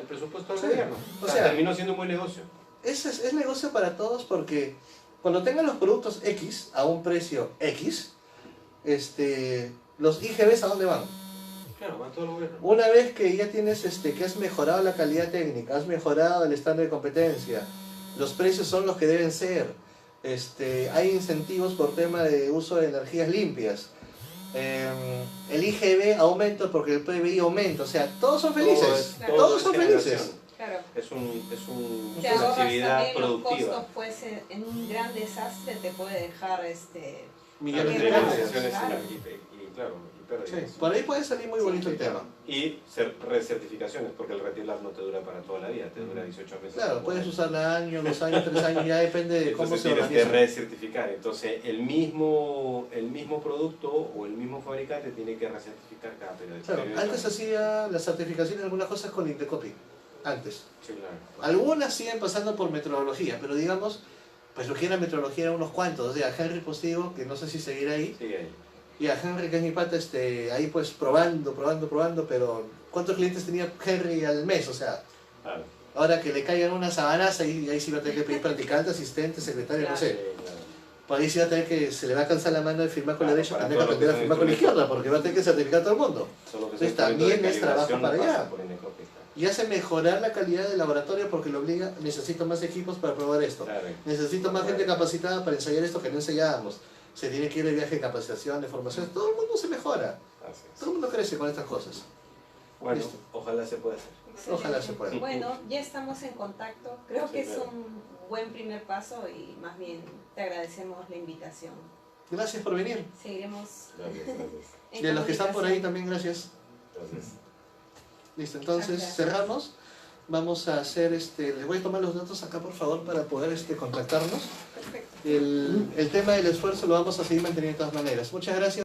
presupuesto del Sí, gobierno. o sea, terminó siendo un buen negocio. Es negocio para todos porque cuando tengan los productos X a un precio X, los IGBs ¿a dónde van? Claro, va todo el gobierno. Una vez que ya tienes que has mejorado la calidad técnica, has mejorado el estándar de competencia, los precios son los que deben ser, hay incentivos por tema de uso de energías limpias, el IGB aumenta porque el PBI aumenta, o sea, todos son felices, Claro. todos son generación. felices. Claro. Es Te una ahorras actividad también los productiva. costos, pues en un gran desastre te puede dejar Millones de Quebrados, dólares. claro. Y claro, y pérdidas. Sí, por ahí puede salir muy bonito el tema. Y recertificaciones, porque el Retilab no te dura para toda la vida, te dura 18 meses. Claro, puedes usarla años, 2 años, 3 años, ya depende de cómo Entonces se tienes que organiza. recertificar. Entonces el mismo producto o el mismo fabricante tiene que recertificar cada periodo. Claro, antes hacía las certificaciones de algunas cosas con Indecopy, antes. Sí, claro. Algunas siguen pasando por metrología, pero digamos, pues lo que era metrología eran unos cuantos. O sea, Henry Postigo, que no sé si seguirá ahí, Sigue ahí. y a Henry, que es mi pata, ahí pues probando, pero ¿cuántos clientes tenía Henry al mes? O sea, Claro. ahora que le caigan una sabanaza y ahí sí va a tener que pedir practicante, asistente, secretario, no Claro. sé. Sí, claro. Por ahí sí va a tener que, se le va a cansar la mano de firmar con la Claro, derecha, para tendrá que todo lo que aprender a son firmar con la instrumentos. izquierda, porque va a tener que certificar a todo el mundo. Solo que Entonces, son instrumentos de también es trabajo calibración, para no allá. pasan por Indecopy, claro. Y hace mejorar la calidad del laboratorio porque lo obliga, necesito más equipos para probar esto. Claro. Necesito más gente capacitada para ensayar esto que no ensayábamos. Se tiene que ir de viaje de capacitación, de formación. Todo el mundo se mejora. Así es. Todo el mundo crece con estas cosas. Bueno, Listo. ojalá se pueda hacer. Excelente. Ojalá se pueda. Bueno, ya estamos en contacto. Creo Sí, que es claro. un buen primer paso y más bien te agradecemos la invitación. Gracias por venir. Seguiremos Gracias, gracias. en Y a los que están por ahí comunicación. también, gracias. Gracias. Listo, entonces Gracias. cerramos. Vamos a hacer, les voy a tomar los datos acá por favor para poder contactarnos. Perfecto. El tema del esfuerzo lo vamos a seguir manteniendo de todas maneras. Muchas gracias.